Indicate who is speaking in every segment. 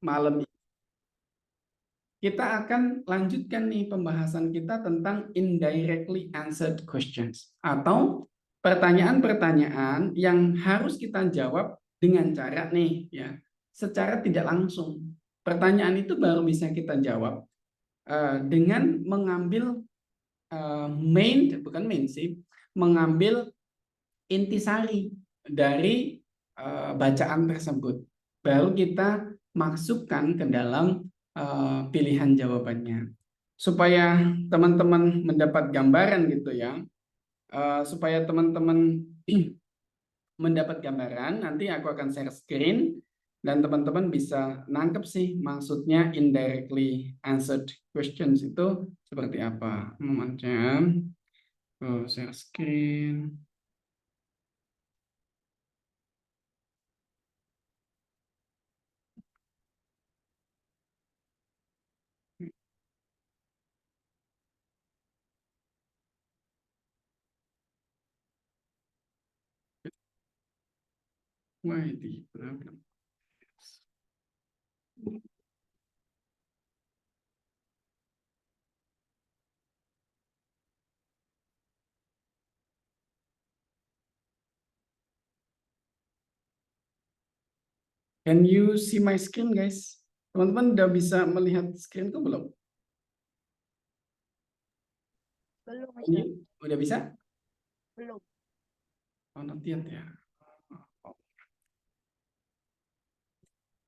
Speaker 1: malam ini kita akan lanjutkan nih pembahasan kita tentang indirectly answered questions atau pertanyaan-pertanyaan yang harus kita jawab dengan cara nih ya, secara tidak langsung. Pertanyaan itu baru bisa kita jawab dengan mengambil bukan main sih, mengambil intisari dari bacaan tersebut. Baru kita masukkan ke dalam pilihan jawabannya. Supaya teman-teman mendapat gambaran gitu ya. Supaya teman-teman mendapat gambaran, nanti aku akan share screen dan teman-teman bisa nangkep sih maksudnya indirectly answered questions itu seperti apa. Macam share screen. Why the problem? Can you see my screen, guys? Teman-teman udah bisa melihat screenku belum?
Speaker 2: Belum,
Speaker 1: Ini
Speaker 2: Ustaz.
Speaker 1: udah bisa?
Speaker 2: Belum.
Speaker 1: Oh, not yet ya.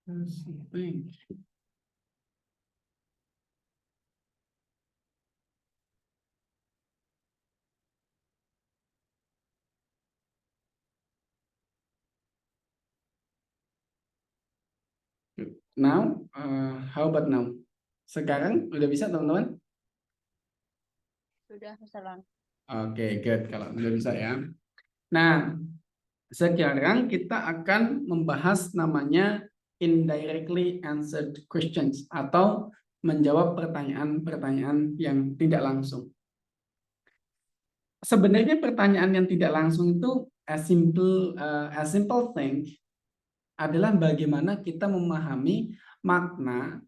Speaker 1: Something. Now, how about now? Sekarang udah bisa teman-teman?
Speaker 2: Sudah, Ustaz.
Speaker 1: Oke, good kalau udah bisa ya. Nah, sekarang kita akan membahas namanya indirectly answered questions atau menjawab pertanyaan-pertanyaan yang tidak langsung. Sebenarnya pertanyaan yang tidak langsung itu as simple thing adalah bagaimana kita memahami makna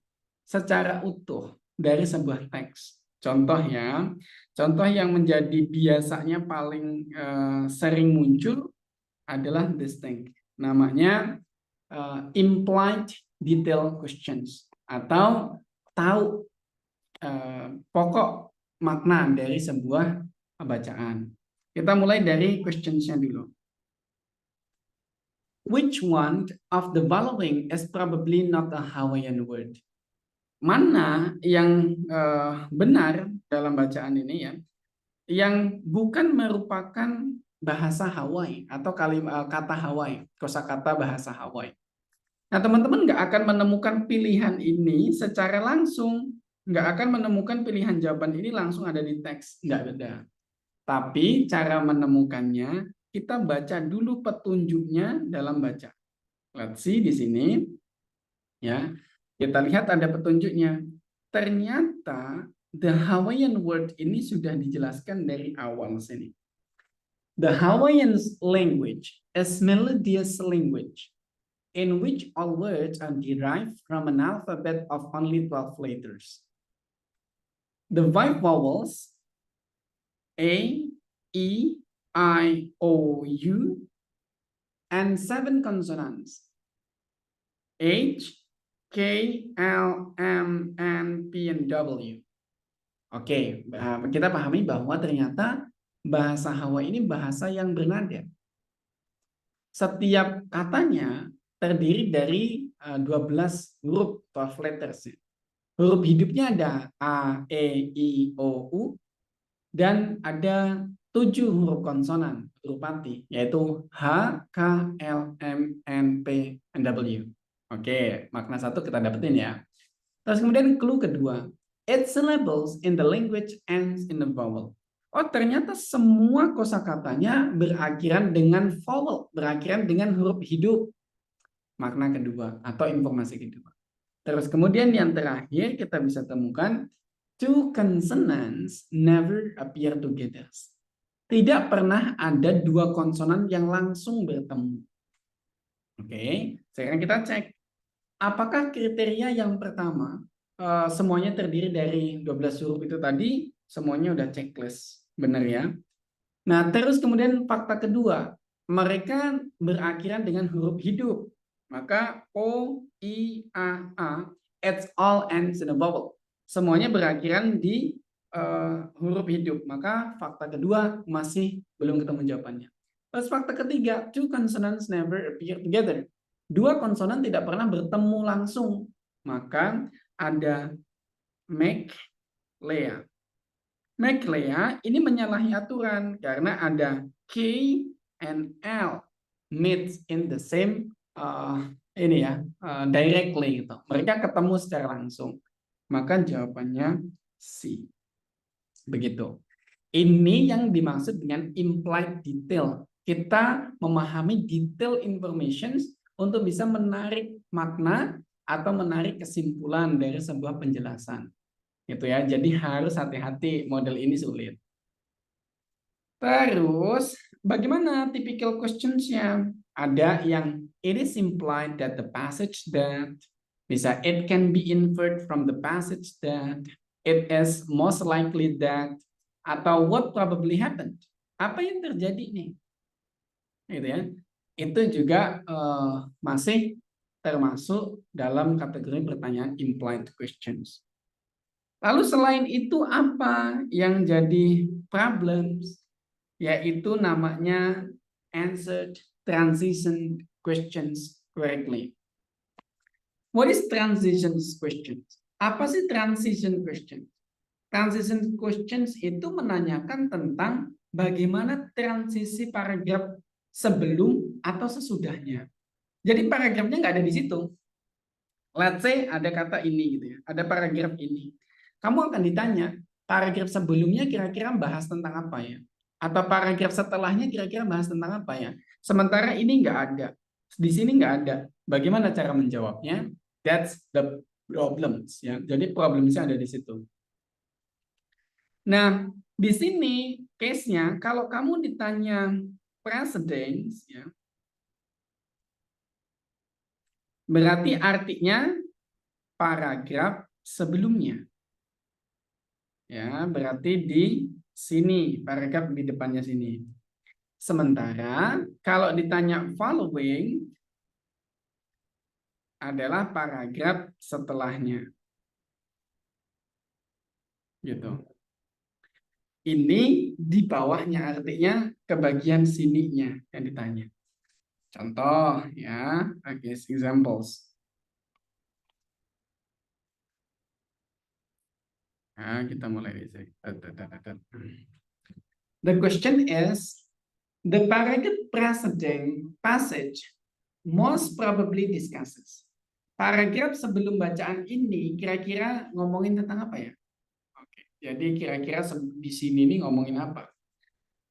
Speaker 1: secara utuh dari sebuah teks. Contoh ya, contoh yang menjadi biasanya paling sering muncul adalah this thing. Namanya implied detail questions atau tahu pokok makna dari sebuah bacaan. Kita mulai dari questions-nya dulu. Which one of the following is probably not a Hawaiian word? Mana yang benar dalam bacaan ini ya, yang bukan merupakan bahasa Hawaii atau kata Hawaii, kosakata bahasa Hawaii. Nah, teman-teman nggak akan menemukan pilihan ini secara langsung, nggak akan menemukan pilihan jawaban ini langsung ada di teks, nggak ada. Tapi cara menemukannya, kita baca dulu petunjuknya dalam baca. Let's see di sini, ya. Kita lihat ada petunjuknya. Ternyata the Hawaiian word ini sudah dijelaskan dari awal sini. The Hawaiian language is melodious language in which all words are derived from an alphabet of only 12 letters. The 5 vowels A, E, I, O, U, and 7 consonants H, K, L, M, N, P, and W. Oke, kita pahami bahwa ternyata bahasa Hawaii ini bahasa yang bernada. Setiap katanya terdiri dari 12 huruf 12 letters. Huruf hidupnya ada A, E, I, O, U, dan ada 7 huruf konsonan, huruf mati, yaitu H, K, L, M, N, P, and W. Oke, makna satu kita dapetin ya. Terus kemudian clue kedua, its syllables in the language ends in a vowel. Oh, ternyata semua kosakatanya berakhiran dengan vowel, berakhiran dengan huruf hidup. Makna kedua atau informasi kedua. Terus kemudian yang terakhir kita bisa temukan two consonants never appear together. Tidak pernah ada dua konsonan yang langsung bertemu. Oke, sekarang kita cek. apakah kriteria yang pertama semuanya terdiri dari 12 huruf itu tadi, semuanya udah checklist, benar ya? Nah, terus kemudian fakta kedua, mereka berakhiran dengan huruf hidup. Maka O, I, A, it's all ends in a vowel. Semuanya berakhiran di huruf hidup. Maka fakta kedua masih belum ketemu jawabannya. Terus fakta ketiga, two consonants never appear together. Dua konsonan tidak pernah bertemu langsung. Maka ada make, Lea. McLeod ini menyalahi aturan karena ada K and L meet in the same directly gitu. Mereka ketemu secara langsung. Maka jawabannya C. Begitu. Ini yang dimaksud dengan implied detail. Kita memahami detail information untuk bisa menarik makna atau menarik kesimpulan dari sebuah penjelasan. Gitu ya. Jadi harus hati-hati, model ini sulit. Terus bagaimana typical questions-nya? Ada yang it is implied that the passage that, bisa it can be inferred from the passage that, it is most likely that, atau what probably happened. Apa yang terjadi nih? Gitu ya. Itu juga masih termasuk dalam kategori pertanyaan implied questions. Lalu selain itu apa yang jadi problems? Yaitu namanya answered transition questions correctly. What is transition questions? Apa sih transition questions? Transition questions itu menanyakan tentang bagaimana transisi paragraf sebelum atau sesudahnya. Jadi paragrafnya nggak ada di situ. Let's say ada kata ini gitu ya, ada paragraf ini. Kamu akan ditanya, paragraf sebelumnya kira-kira bahas tentang apa ya? Atau paragraf setelahnya kira-kira bahas tentang apa ya? Sementara ini nggak ada. Di sini nggak ada. Bagaimana cara menjawabnya? That's the problems ya. Jadi problemnya ada di situ. Nah, di sini case-nya kalau kamu ditanya precedence ya, berarti artinya paragraf sebelumnya. Ya, berarti di sini, paragraf di depannya sini. Sementara kalau ditanya following adalah paragraf setelahnya. Gitu. Ini di bawahnya, artinya ke bagian sininya yang ditanya. Contoh ya, examples. Nah, kita mulai di sini. The question is, the paragraph preceding passage most probably discusses. Paragraf sebelum bacaan ini kira-kira ngomongin tentang apa ya? Oke, jadi kira-kira di sini nih ngomongin apa?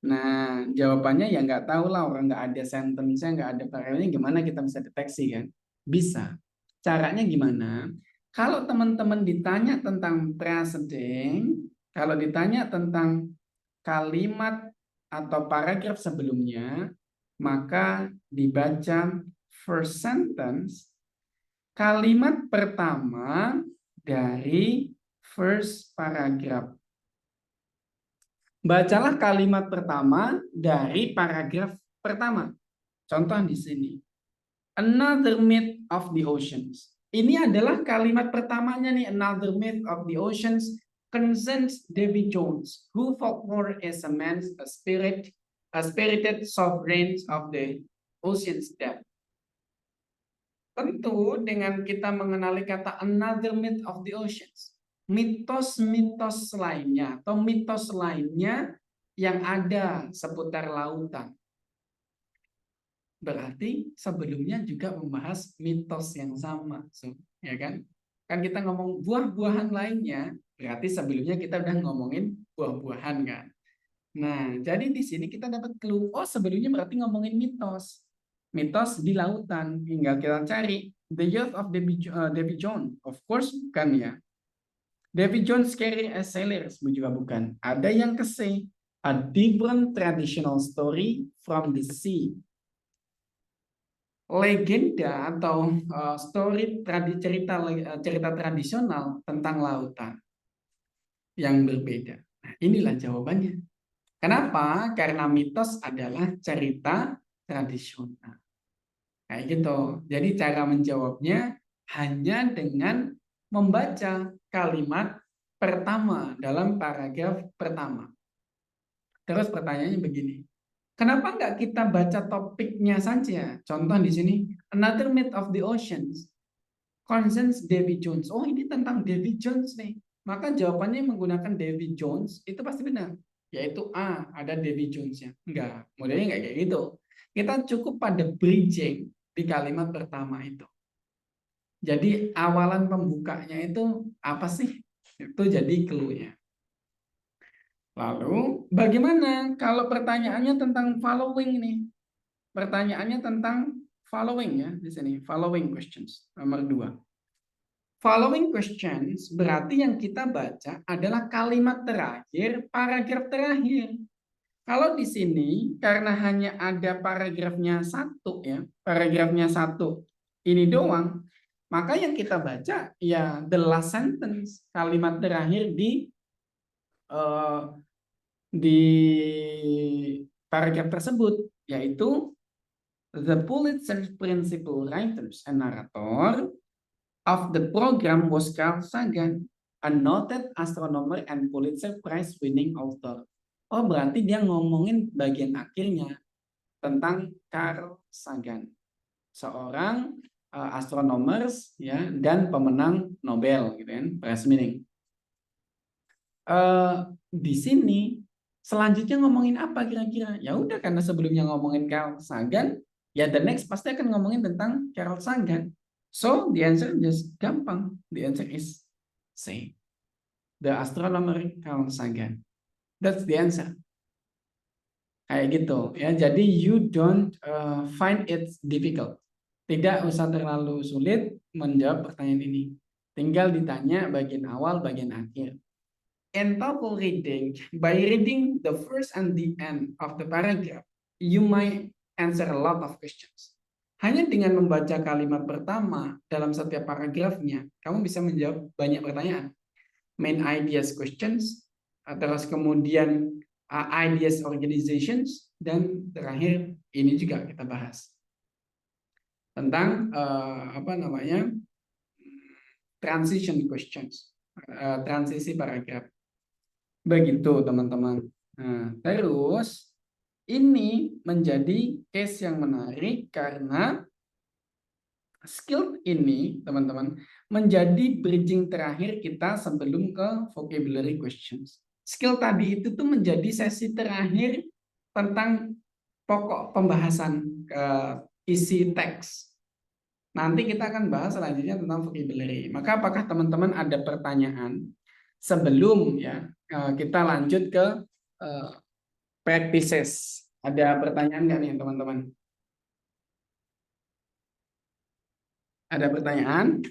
Speaker 1: Nah, jawabannya ya nggak tahu lah, orang nggak ada sentence-nya, nggak ada paragrafnya, gimana kita bisa deteksi kan? Bisa. Caranya gimana? Kalau teman-teman ditanya tentang preceding, kalau ditanya tentang kalimat atau paragraf sebelumnya, maka dibaca first sentence, kalimat pertama dari first paragraph. Bacalah kalimat pertama dari paragraf pertama. Contoh di sini. Another myth of the oceans. Ini adalah kalimat pertamanya nih, another myth of the oceans concerns Davy Jones, who folklore is a man's a spirited sovereign of the ocean's depth. Tentu dengan kita mengenali kata another myth of the oceans, mitos-mitos lainnya atau mitos lainnya yang ada seputar lautan. Berarti sebelumnya juga membahas mitos yang sama, ya kan? Kan kita ngomong buah-buahan lainnya, berarti sebelumnya kita udah ngomongin buah-buahan kan. Nah, jadi di sini kita dapat clue, oh sebelumnya berarti ngomongin mitos. Mitos di lautan, tinggal kita cari the youth of Davy Jones. Of course bukan ya. Davy Jones carry a sailor juga bukan. Ada yang ke say a different traditional story from the sea. legenda atau cerita tradisional tentang lautan yang berbeda. Nah, inilah jawabannya. Kenapa? Karena mitos adalah cerita tradisional. Kayak gitu. Jadi cara menjawabnya hanya dengan membaca kalimat pertama dalam paragraf pertama. Terus pertanyaannya begini. Kenapa nggak kita baca topiknya saja? Contoh di sini, Another Myth of the Oceans concerns Davy Jones. Oh, ini tentang Davy Jones nih. Maka jawabannya menggunakan Davy Jones itu pasti benar. Yaitu A, ada Davy Jones-nya. Enggak, modelnya nggak kayak gitu. Kita cukup pada bridging di kalimat pertama itu. Jadi awalan pembukanya itu apa sih? Itu jadi clue-nya. Lalu bagaimana kalau pertanyaannya tentang following nih? Pertanyaannya tentang following ya di sini, following questions nomor 2. Following questions berarti yang kita baca adalah kalimat terakhir, paragraf terakhir. Kalau di sini karena hanya ada paragrafnya satu ya, paragrafnya satu ini doang, maka yang kita baca ya the last sentence, kalimat terakhir eh, di paragraf tersebut, yaitu the Pulitzer Principal Writers and Narrator of the program was Carl Sagan, a noted astronomer and Pulitzer Prize winning author. Oh, berarti dia ngomongin bagian akhirnya tentang Carl Sagan, seorang astronomers ya dan pemenang Nobel gitu kan, prize winning. Di sini selanjutnya ngomongin apa kira-kira? Ya udah, karena sebelumnya ngomongin Carl Sagan, ya the next pasti akan ngomongin tentang Carl Sagan. So the answer is gampang. The answer is C. The astronomer Carl Sagan. That's the answer. Kayak gitu ya. Jadi you don't find it difficult. Tidak usah terlalu sulit menjawab pertanyaan ini. Tinggal ditanya bagian awal, bagian akhir. In TOEFL reading, by reading the first and the end of the paragraph, you might answer a lot of questions. Hanya dengan membaca kalimat pertama dalam setiap paragrafnya, kamu bisa menjawab banyak pertanyaan. Main ideas questions, terus kemudian ideas organizations, dan terakhir ini juga kita bahas tentang transition questions, transisi paragraf. Begitu teman-teman. Nah, terus ini menjadi case yang menarik karena skill ini teman-teman menjadi bridging terakhir kita sebelum ke vocabulary questions. Skill tadi itu tuh menjadi sesi terakhir tentang pokok pembahasan isi teks. Nanti kita akan bahas selanjutnya tentang vocabulary. Maka apakah teman-teman ada pertanyaan sebelum ya kita lanjut ke practices? Ada pertanyaan nggak nih teman-teman? Ada pertanyaan?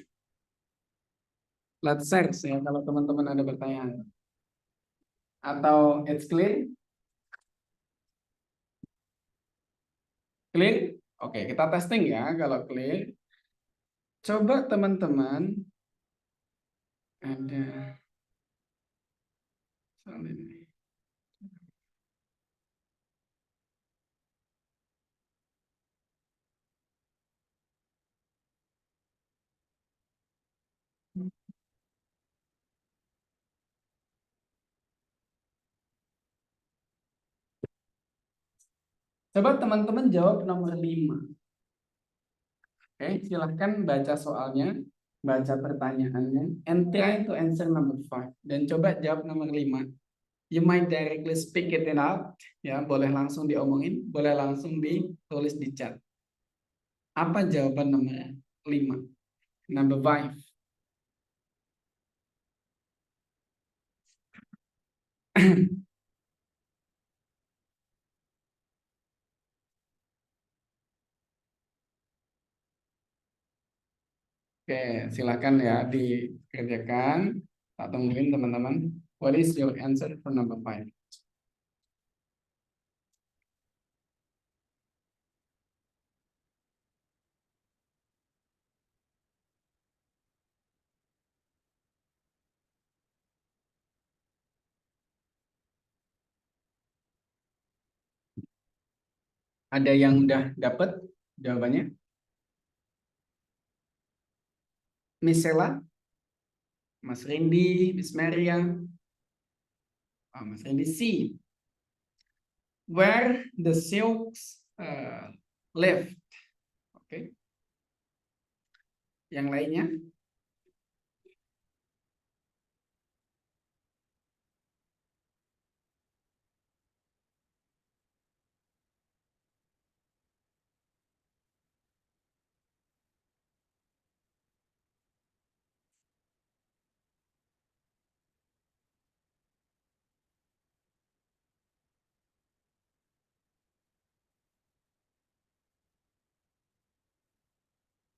Speaker 1: Let's search ya kalau teman-teman ada pertanyaan. Atau it's clear? Clear? Oke, kita testing ya kalau clear. Coba teman-teman ada soal ini. Coba teman-teman jawab nomor 5. Oke, silahkan baca soalnya, baca pertanyaannya, and try to answer number 5. Dan coba jawab nomor 5. You might directly speak it out, ya, boleh langsung diomongin, boleh langsung ditulis di chat. Apa jawaban nomor 5? Number 5. Oke, silakan ya dikerjakan. Tak tungguin teman-teman. What is your answer for number 5? Ada yang udah dapat jawabannya? Miss Sela, Mas Rindi, Miss Maria, Mas Rindi C. Where the Sioux lived. Oke. Yang lainnya?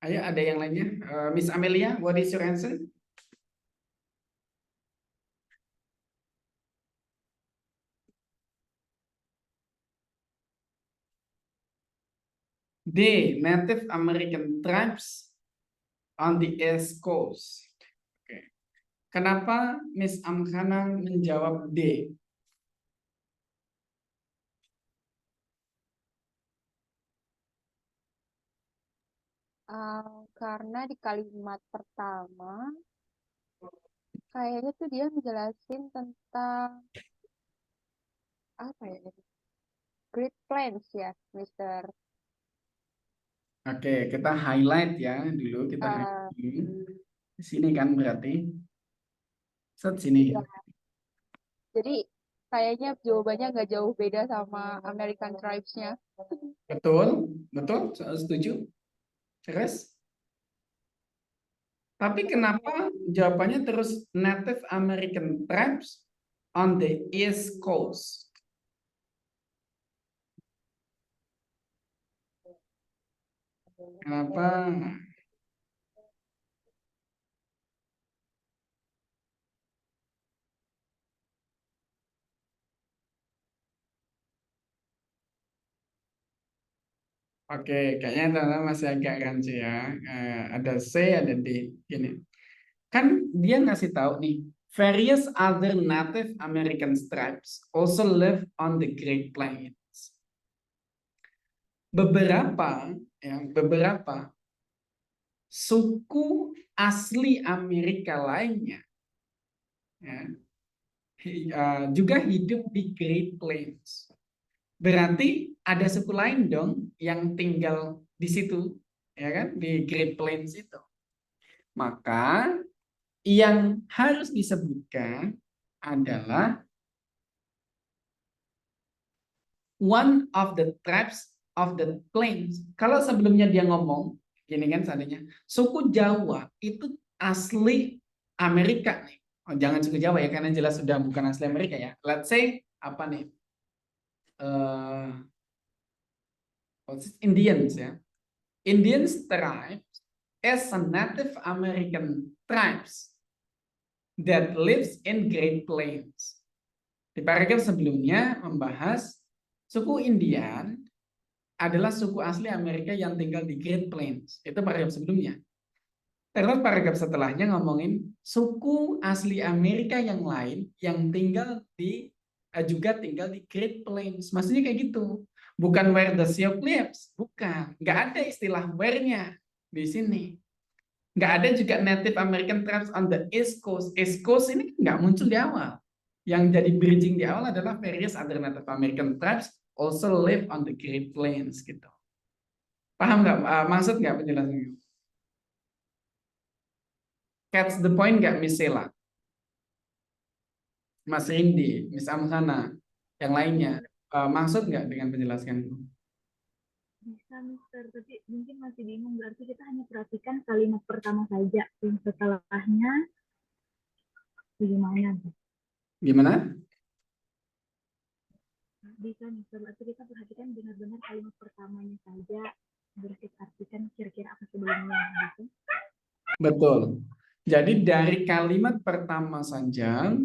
Speaker 1: Ayo, ada yang lainnya? Miss Amelia, what is your answer? D. Native American tribes on the East Coast. Oke. Kenapa Miss Amkhana menjawab D?
Speaker 2: Karena di kalimat pertama kayaknya tuh dia ngejelasin tentang apa ya? Great Plains ya, Mister.
Speaker 1: Oke, kita highlight ya dulu. Kita
Speaker 2: Eh,
Speaker 1: highlight dulu. Di sini kan berarti. Set sini.
Speaker 2: ya, jadi kayaknya jawabannya nggak jauh beda sama American Tribes-nya.
Speaker 1: Betul, betul, setuju. Terus? Tapi kenapa jawabannya terus Native American tribes on the East Coast? Kenapa? Oke, kayaknya teman-teman masih agak rancu ya. Ada C, ada D. Gini, kan dia ngasih tahu nih, various other Native American tribes also live on the Great Plains. Beberapa suku asli Amerika lainnya ya, juga hidup di Great Plains. Berarti ada suku lain dong yang tinggal di situ, ya kan, di Great Plains itu. Maka yang harus disebutkan adalah one of the tribes of the plains. Kalau sebelumnya dia ngomong, gini kan seandainya, suku Jawa itu asli Amerika nih. Oh, jangan suku Jawa ya, karena jelas sudah bukan asli Amerika ya. Let's say apa nih? Indians ya. Indians tribes as a Native American tribes that lives in Great Plains. Di paragraf sebelumnya membahas suku Indian adalah suku asli Amerika yang tinggal di Great Plains. Itu paragraf sebelumnya. Terus paragraf setelahnya ngomongin suku asli Amerika yang lain yang tinggal di juga tinggal di Great Plains. Maksudnya kayak gitu. Bukan where the Sioux lives, bukan. Nggak ada istilah where-nya di sini. Nggak ada juga Native American tribes on the East Coast. East Coast ini nggak muncul di awal. Yang jadi bridging di awal adalah various other Native American tribes also live on the Great Plains gitu. Paham nggak? Maksud nggak penjelasannya? Catch the point nggak, Miss Sela? Mas Rindi, Miss Amsana, yang lainnya. Maksud nggak dengan penjelasan itu?
Speaker 3: Bisa, Mister, tapi mungkin masih bingung. Berarti kita hanya perhatikan kalimat pertama saja. Yang setelahnya bagaimana?
Speaker 1: Gimana?
Speaker 3: Bisa, Mister. Berarti kita perhatikan benar-benar kalimat pertamanya saja. Terus kita artikan kira-kira apa sebelumnya. Gitu.
Speaker 1: Betul. Jadi dari kalimat pertama saja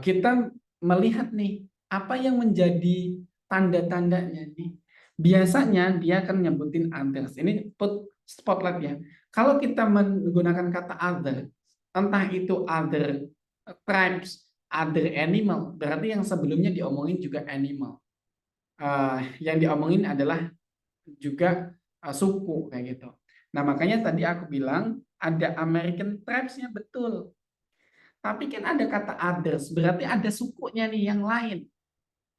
Speaker 1: kita melihat nih apa yang menjadi tanda-tandanya nih. Biasanya dia akan nyebutin others. Ini put spotlight ya. Kalau kita menggunakan kata other, entah itu other tribes, other animal, berarti yang sebelumnya diomongin juga animal. Yang diomongin adalah juga suku kayak gitu. Nah, makanya tadi aku bilang ada American tribes-nya betul. Tapi kan ada kata others, berarti ada sukunya nih yang lain.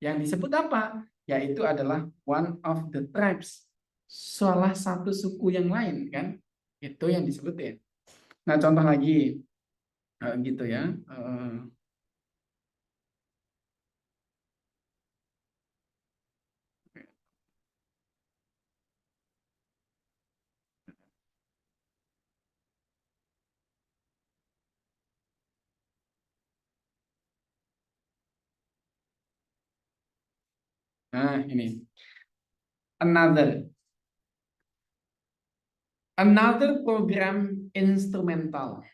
Speaker 1: Yang disebut apa? Yaitu adalah one of the tribes. Salah satu suku yang lain kan? Itu yang disebut ya. Nah, contoh lagi gitu ya. Nah, ini another program instrumental.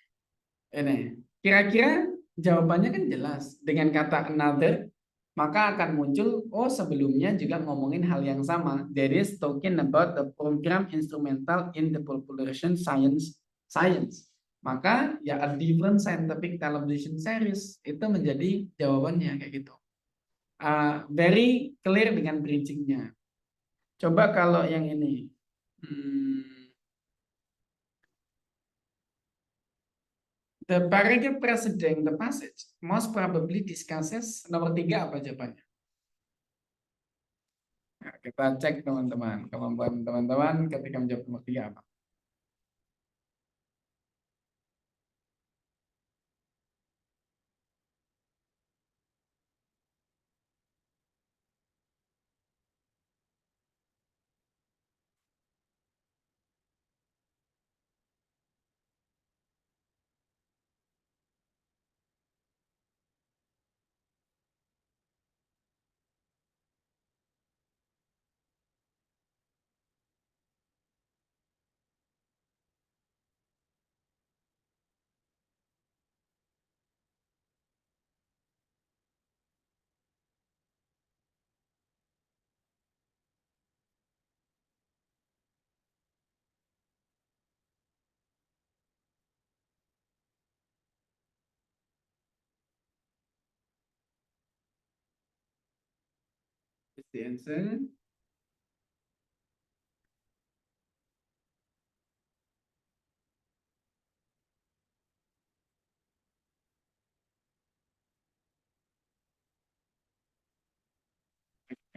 Speaker 1: Ini kira-kira jawabannya kan jelas dengan kata another, maka akan muncul oh sebelumnya juga ngomongin hal yang sama. That is talking about the program instrumental in the population science. Maka ya a different scientific television series itu menjadi jawabannya kayak gitu. Very clear dengan bridgingnya. Coba kalau yang ini. The paragraph preceding the passage most probably discusses nomor 3 apa jawabannya? Nah, kita cek teman-teman kemampuan teman-teman ketika menjawab nomor 3 apa? Is the answer?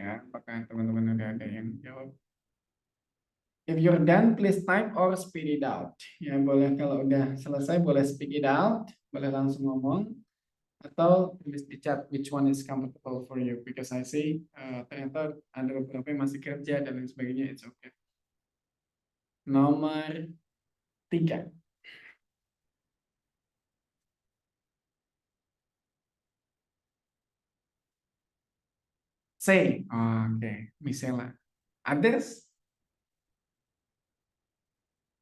Speaker 1: Ya, apakah teman-teman udah ada yang jawab? If you're done, please type or speak it out. Ya, boleh kalau udah selesai boleh speak it out, boleh langsung ngomong atau tulis di chat which one is comfortable for you because I see ternyata ada beberapa yang masih kerja dan lain sebagainya. It's okay. Nomor 3. C. Oke, Michela. Others?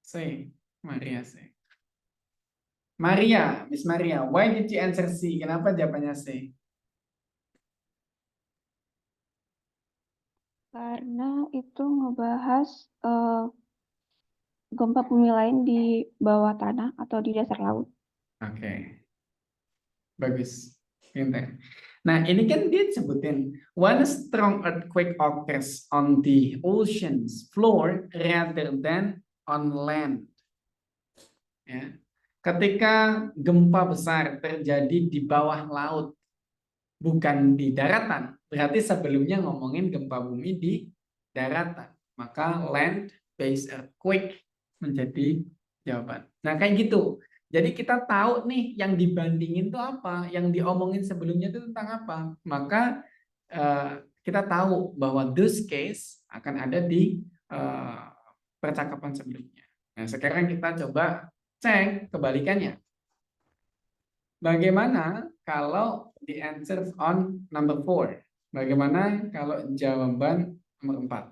Speaker 1: C. Maria C. Maria, Miss Maria, why did you answer C? Kenapa jawabannya C?
Speaker 2: Karena itu ngebahas gempa bumi lain di bawah tanah atau di dasar laut.
Speaker 1: Oke. Bagus. Pintar. Nah, ini kan dia sebutin one strong earthquake occurs on the ocean's floor rather than on land. Ya. Ketika gempa besar terjadi di bawah laut, bukan di daratan, berarti sebelumnya ngomongin gempa bumi di daratan. Maka land based earthquake menjadi jawaban. Nah, kayak gitu. Jadi kita tahu nih yang dibandingin itu apa, yang diomongin sebelumnya itu tentang apa. Maka kita tahu bahwa those case akan ada di percakapan sebelumnya. Nah, sekarang kita coba cek kebalikannya. Bagaimana kalau the answer on number 4? Bagaimana kalau jawaban nomor 4?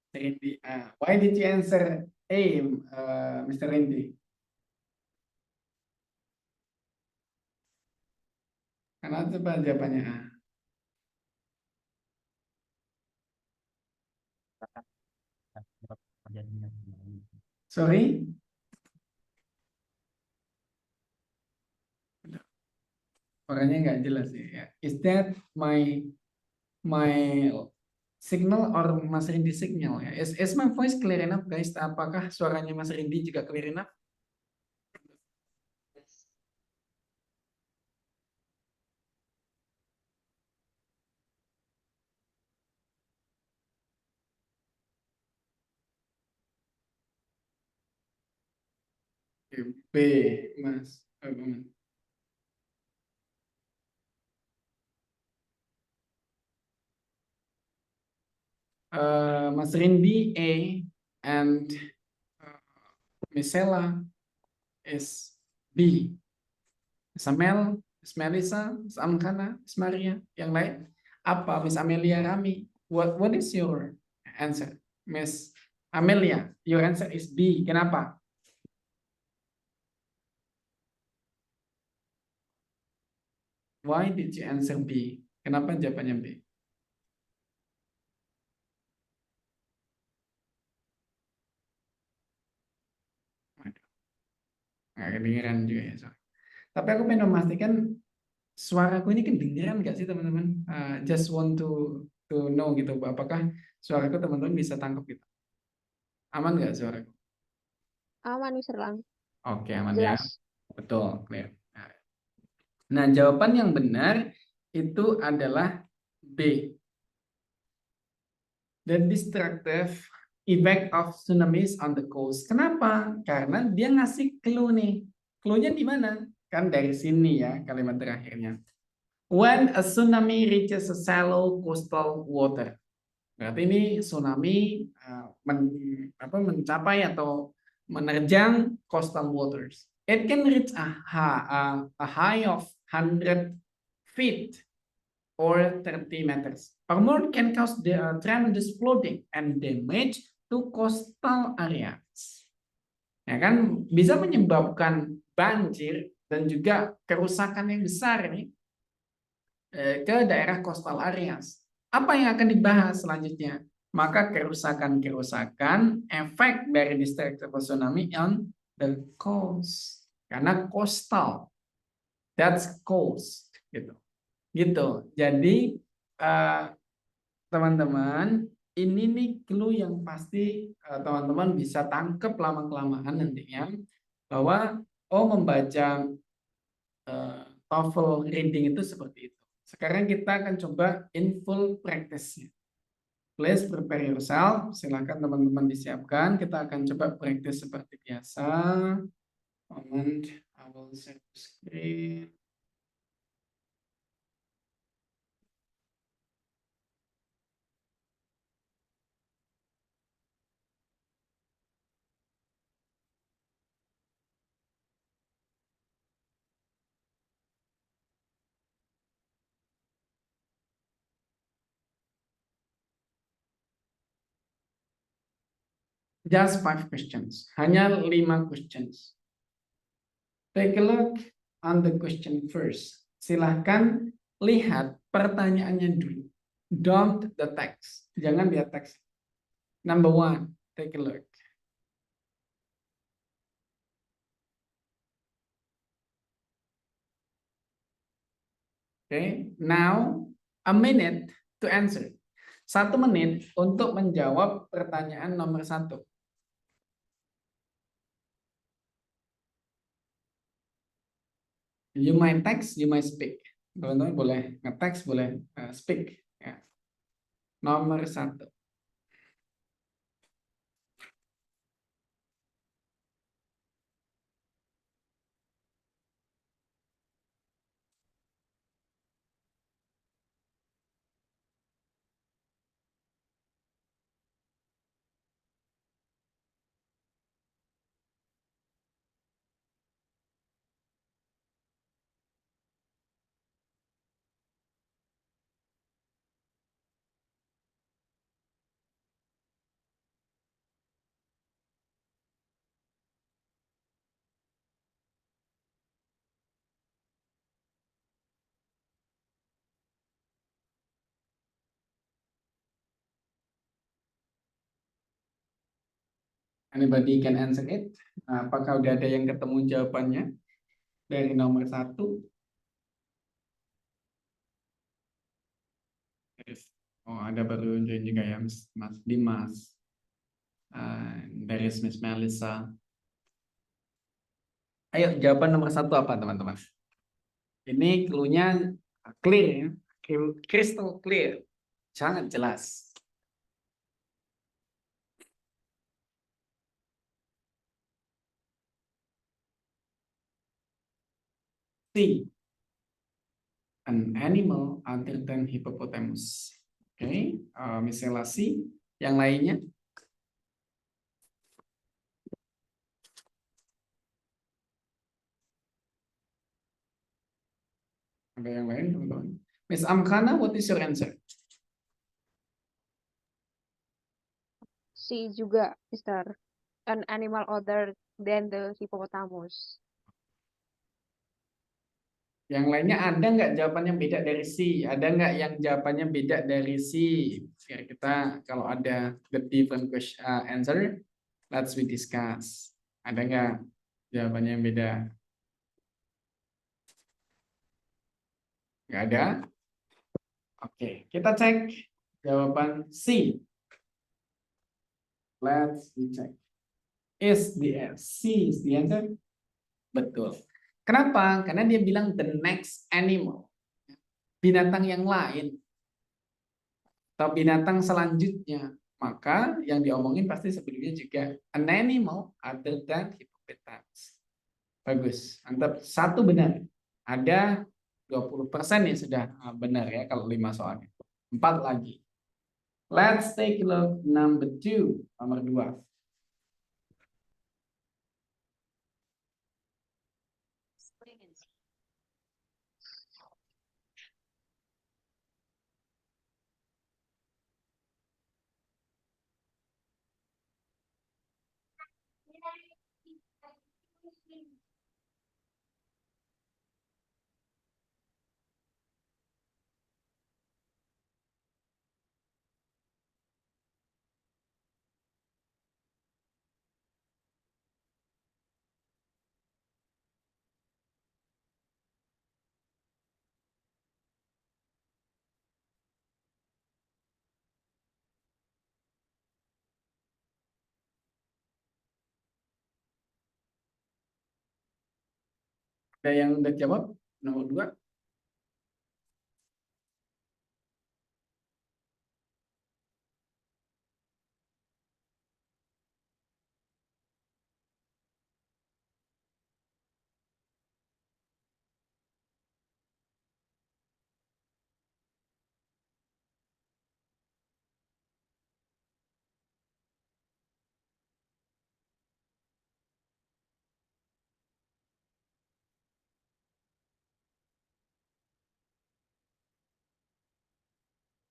Speaker 1: Rindi. Why did you answer A, Mr. Rindi? Karena coba jawabannya A. Sorry? Orangnya nggak jelas ya. Is that my signal or Mas Rindi signal ya? Is my voice clear enough guys? Apakah suaranya Mas Rindi juga clear enough? B, Mas. Mas Rindi A and Miss Sela is B. Samel, Miss Melissa, Miss Amkana, Miss Maria, yang lain. Apa Miss Amelia Rami? What is your answer? Miss Amelia, your answer is B. Kenapa? Why did you answer B? Kenapa jawabannya B? Nggak kedengeran juga ya. Sorry. Tapi aku pengen memastikan suaraku ini kedengeran nggak sih teman-teman? Just want to know gitu, apakah suaraku teman-teman bisa tangkap gitu? Aman nggak suaraku?
Speaker 2: Aman, Mister Lang.
Speaker 1: Oke, aman ya.
Speaker 2: Jelas.
Speaker 1: Betul, clear. Nah, jawaban yang benar itu adalah B. The destructive effect of tsunamis on the coast. Kenapa? Karena dia ngasih clue nih. Clue-nya di mana? Kan dari sini ya kalimat terakhirnya. When a tsunami reaches a shallow coastal water. Berarti ini tsunami mencapai atau menerjang coastal waters. It can reach a high of 100 feet or 30 meters. Or more can cause the tremendous flooding and damage to coastal areas. Ya kan bisa menyebabkan banjir dan juga kerusakan yang besar nih ke daerah coastal areas. Apa yang akan dibahas selanjutnya? Maka kerusakan-kerusakan efek dari destructive tsunami on the coast. Karena coastal, that's coast, gitu. Gitu. Jadi teman-teman, ini nih clue yang pasti teman-teman bisa tangkep lama-kelamaan nantinya bahwa membaca TOEFL reading itu seperti itu. Sekarang kita akan coba in full practice-nya. Please prepare yourself. Silakan teman-teman disiapkan. Kita akan coba practice seperti biasa. Moment, I will share the screen. Just 5 questions. Hanya 5 questions. Take a look on the question first. Silahkan lihat pertanyaannya dulu. Don't the text. Jangan lihat teks. Number 1, take a look. Okay, now a minute to answer. 1 menit untuk menjawab pertanyaan nomor 1. You might text, you might speak. Teman-teman boleh nge-text, boleh speak. Ya. Nomor 1. Anybody can answer it? Apakah udah ada yang ketemu jawabannya dari nomor 1? Oh, ada baru join juga ya, Mas Dimas. Dari Miss Melissa. Ayo, jawaban nomor 1 apa, teman-teman? Ini clue-nya clear ya, crystal clear, sangat jelas. C, an animal other than hippopotamus. Oke, misalnya C. Yang lainnya? Ada yang lain, teman-teman? Miss Amkana, what is your answer?
Speaker 2: C juga, Mister. An animal other than the hippopotamus.
Speaker 1: Yang lainnya ada nggak jawabannya beda dari C? Ada nggak yang jawabannya beda dari C? Ya, kita kalau ada the different question, answer, let's we discuss. Ada nggak jawabannya yang beda? Nggak ada? Oke, kita cek jawaban C. Let's we check. Is the C is the answer? Betul. Kenapa? Karena dia bilang the next animal. Binatang yang lain. Atau binatang selanjutnya. Maka yang diomongin pasti sebelumnya juga an animal other than hippopotamus. Bagus. Mantap. 1 benar. Ada 20% nih sudah benar ya kalau 5 soalnya. 4 lagi. Let's take a look number 2. Nomor 2. Ada yang udah jawab? Nomor 2.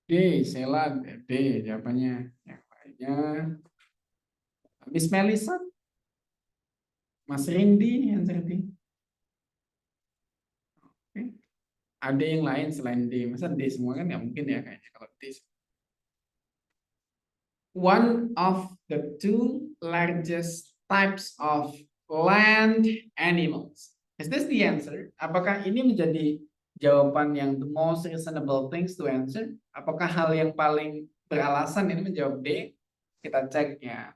Speaker 1: D, Sela, D jawabannya. Yang lainnya, Miss Melissa, Mas Rindi, yang D. Oke. Ada yang lain selain D. Masa D semua kan nggak mungkin ya kayaknya kalau D. One of the 2 largest types of land animals. Is this the answer? Apakah ini menjadi jawaban yang the most reasonable things to answer? Apakah hal yang paling beralasan ini menjawab D? Kita cek ya.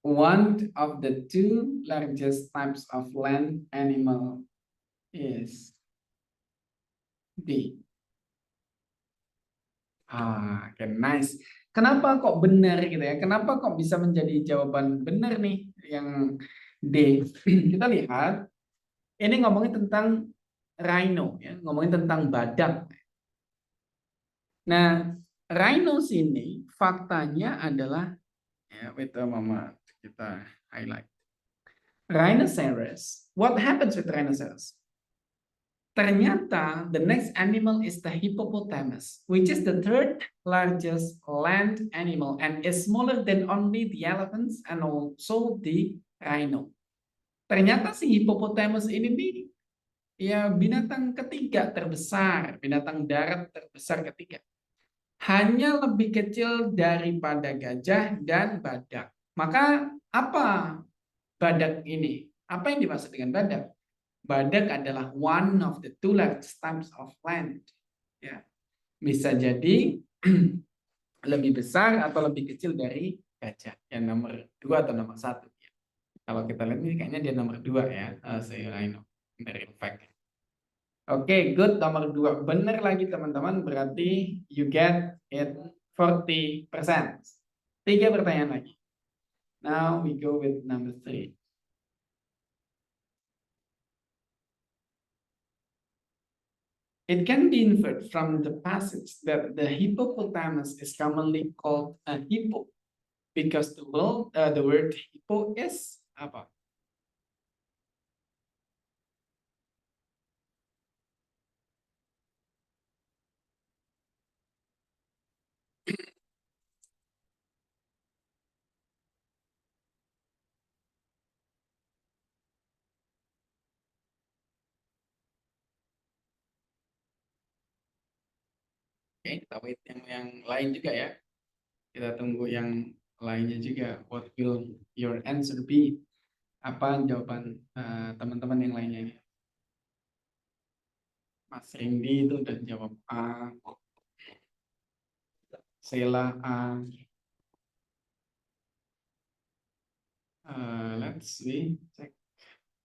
Speaker 1: One of the 2 largest types of land animal is D. Okay, nice. Kenapa kok benar gitu ya? Kenapa kok bisa menjadi jawaban benar nih yang D? Kita lihat, ini ngomongin tentang rhino ya, ngomongin tentang badak. Nah, rhinos ini faktanya adalah ya, wait mama kita highlight. Rhinoceros. What happens with rhinoceros? Ternyata the next animal is the hippopotamus, which is the 3rd largest land animal and is smaller than only the elephants and also the rhino. Ternyata si hippopotamus ini nih ya binatang ketiga terbesar, binatang darat terbesar ketiga. hanya lebih kecil daripada gajah dan badak. Maka apa badak ini? Apa yang dimaksud dengan badak? Badak adalah one of the two large types of land. Ya, bisa jadi lebih besar atau lebih kecil dari gajah. Yang nomor 2 atau nomor 1. Kalau kita lihat ini kayaknya dia nomor 2 ya. I know. Very fact. Oke, good. Nomor 2 benar lagi teman-teman. Berarti you get it 40%. 3 pertanyaan lagi. Now we go with number 3. It can be inferred from the passage that the hippopotamus is commonly called a hippo because the word hippo is apa? Oke, kita wait yang lain juga ya. Kita tunggu yang lainnya juga. What will your answer be? Apa jawaban teman-teman yang lainnya ini? Mas Rindy itu udah jawab A. Sheila A. Let's see. Cek.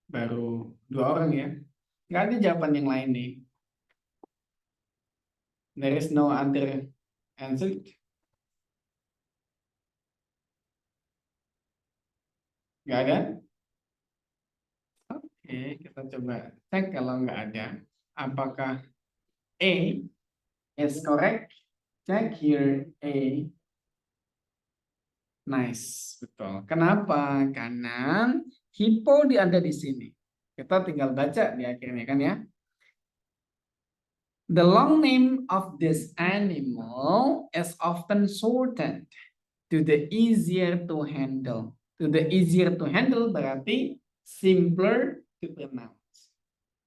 Speaker 1: Baru 2 orang ya. Nggak ada jawaban yang lain nih. There is no other answer. Nggak ada? Oke, kita coba cek kalau nggak ada. Apakah A is correct? Check here A. Nice, betul. Kenapa? Karena hippo ada di sini. Kita tinggal baca di akhirnya kan ya. The long name of this animal is often shortened to the easier to handle. To the easier to handle berarti simpler to pronounce.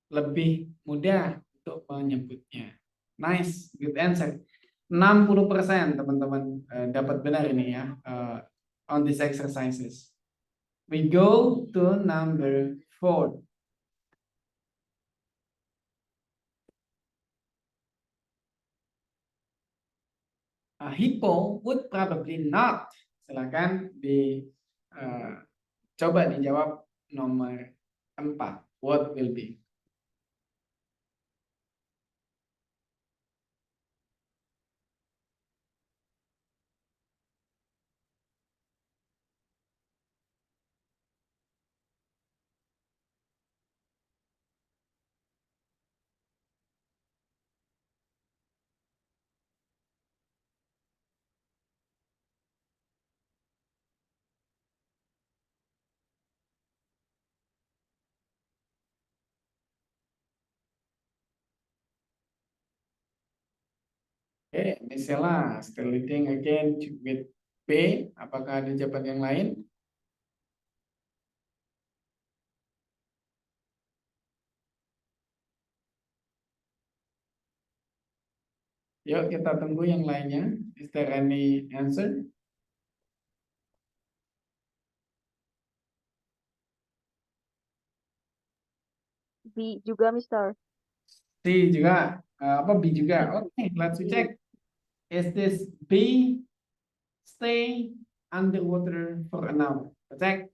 Speaker 1: Lebih mudah untuk menyebutnya. Nice, good answer. 60% teman-teman dapat benar ini ya on these exercises. We go to number 4. A hippo would probably not. Silakan coba dijawab nomor 4. What will be? Oke, Misalnya still leading again with B. Apakah ada jawaban yang lain? Yuk kita tunggu yang lainnya. Is there any answer?
Speaker 2: B juga, Mister.
Speaker 1: C juga. Apa B juga? Oke, let's check. Is this B stay underwater for an hour? Cek.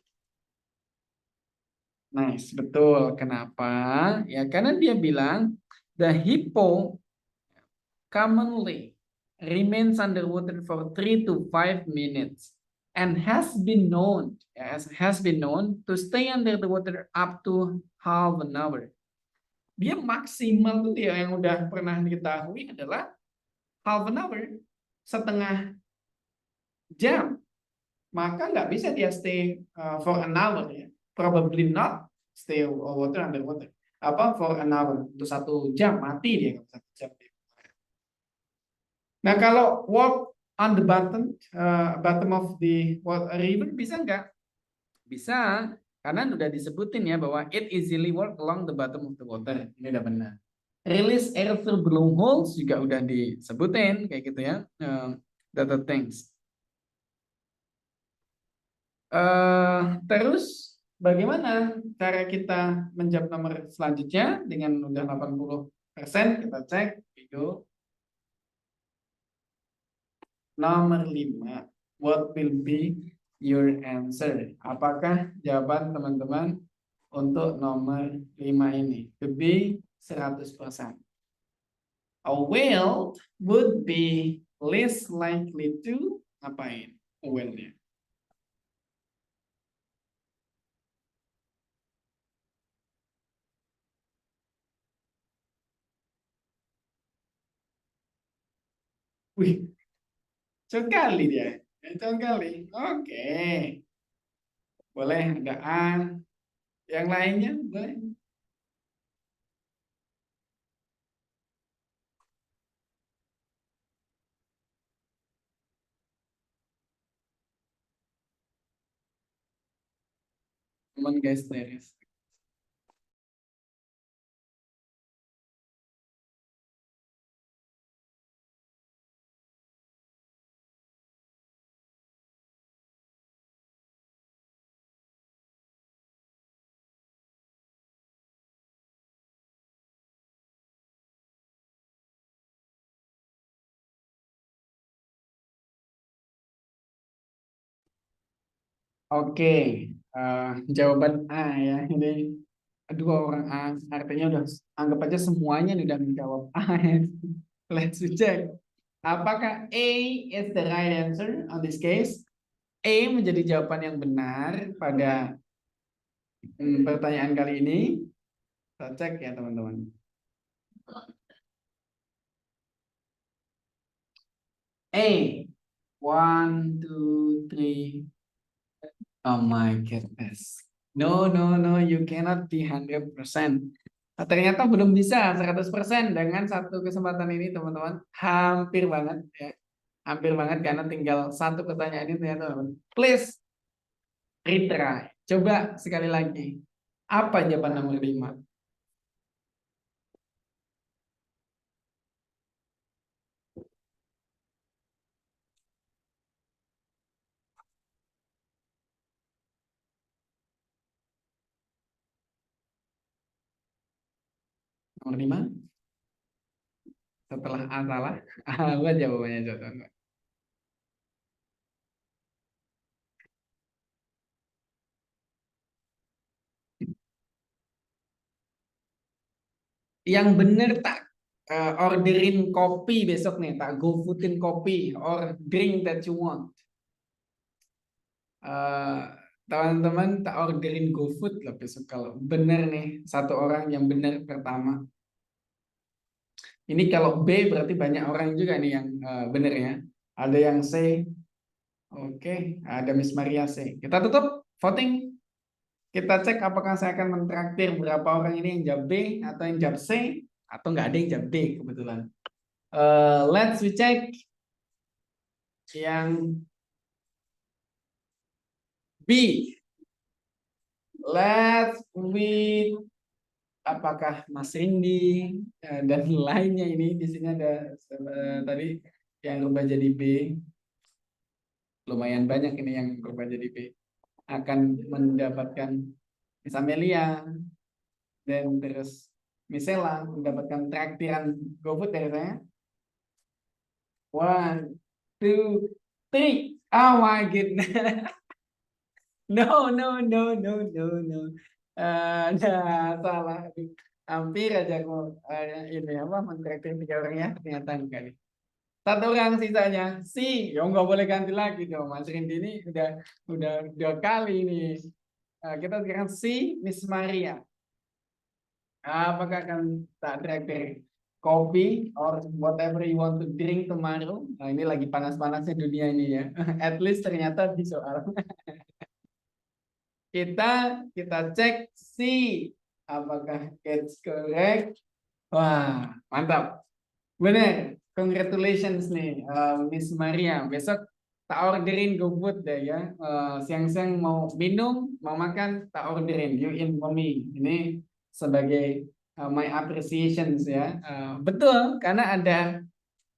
Speaker 1: Nice, betul. Kenapa? Ya, karena dia bilang the hippo commonly remains underwater for 3 to 5 minutes and has been known to stay under the water up to half an hour. Dia maksimal tuh dia yang udah pernah diketahui adalah half an hour, setengah jam. Maka nggak bisa dia stay for an hour ya. Probably not stay underwater. Apa for an hour untuk 1 jam mati dia kalau 1 jam. Nah kalau walk on the bottom of the river bisa nggak? Bisa, karena udah disebutin ya bahwa it easily walk along the bottom of the water. Ini udah benar. Release air through blowholes juga udah disebutin kayak gitu ya. Data things. Terus bagaimana cara kita menjawab nomor selanjutnya dengan udah 80%? Kita cek video nomor 5. What will be your answer? Apakah jawaban teman-teman untuk nomor 5 ini? To be 100%. A whale would be less likely to ngapain? A whale-nya. Wih, sekali dia. Sekali. Oke. Boleh ada A. Yang lainnya boleh. Teman guys, teres. Oke, jawaban A ya. Ini dua orang A, artinya udah anggap aja semuanya udah menjawab A. Let's check. Apakah A is the right answer on this case? A menjadi jawaban yang benar pada pertanyaan kali ini. Kita cek ya teman-teman. A, 1, 2, 3. Oh my goodness. No, no, no, you cannot be 100%. Ternyata belum bisa 100% dengan satu kesempatan ini teman-teman. Hampir banget ya. Hampir banget karena tinggal satu pertanyaan ini ternyata teman-teman. Please retry. Coba sekali lagi. Apa jawaban nomor 5? Nomor 5? Setelah A salah, apa jawabannya coba? Yang bener tak orderin kopi besok nih, tak go foodin kopi or drink that you want. Teman-teman tak orderin GoFood lah besok kalau bener nih satu orang yang bener pertama. Ini kalau B berarti banyak orang juga nih yang bener ya. Ada yang C. Oke, ada Miss Maria C. Kita tutup voting. Kita cek apakah saya akan mentraktir berapa orang ini yang jawab B atau yang jawab C atau nggak ada yang jawab D kebetulan. Let's we check yang B. Let's we apakah Mas Rindi dan lainnya ini di sini ada tadi yang berubah jadi B. Lumayan banyak ini yang berubah jadi B. Akan mendapatkan Miss Amelia dan terus Misela mendapatkan traktiran GoFood dari saya. 1, 2, 3. Oh my goodness. No, no, no, no, no, no. Nah, salah. Hampir aja aku ini apa mentraktir 3 orang ya, ternyata enggak nih. 1 orang sisanya. Si, ya nggak boleh ganti lagi dong. Mas Rindi ini udah 2 kali nih. Kita sekarang si Miss Maria. Apakah akan tak traktir kopi or whatever you want to drink tomorrow? Nah, ini lagi panas-panasnya dunia ini ya. At least ternyata di soal. Kita cek si apakah it's correct. Wah, mantap. Bener. Congratulations nih Miss Maria. Besok tak orderin GoFood deh ya. Siang-siang mau minum, mau makan, tak orderin. You in for me. Ini sebagai my appreciations ya. Betul, karena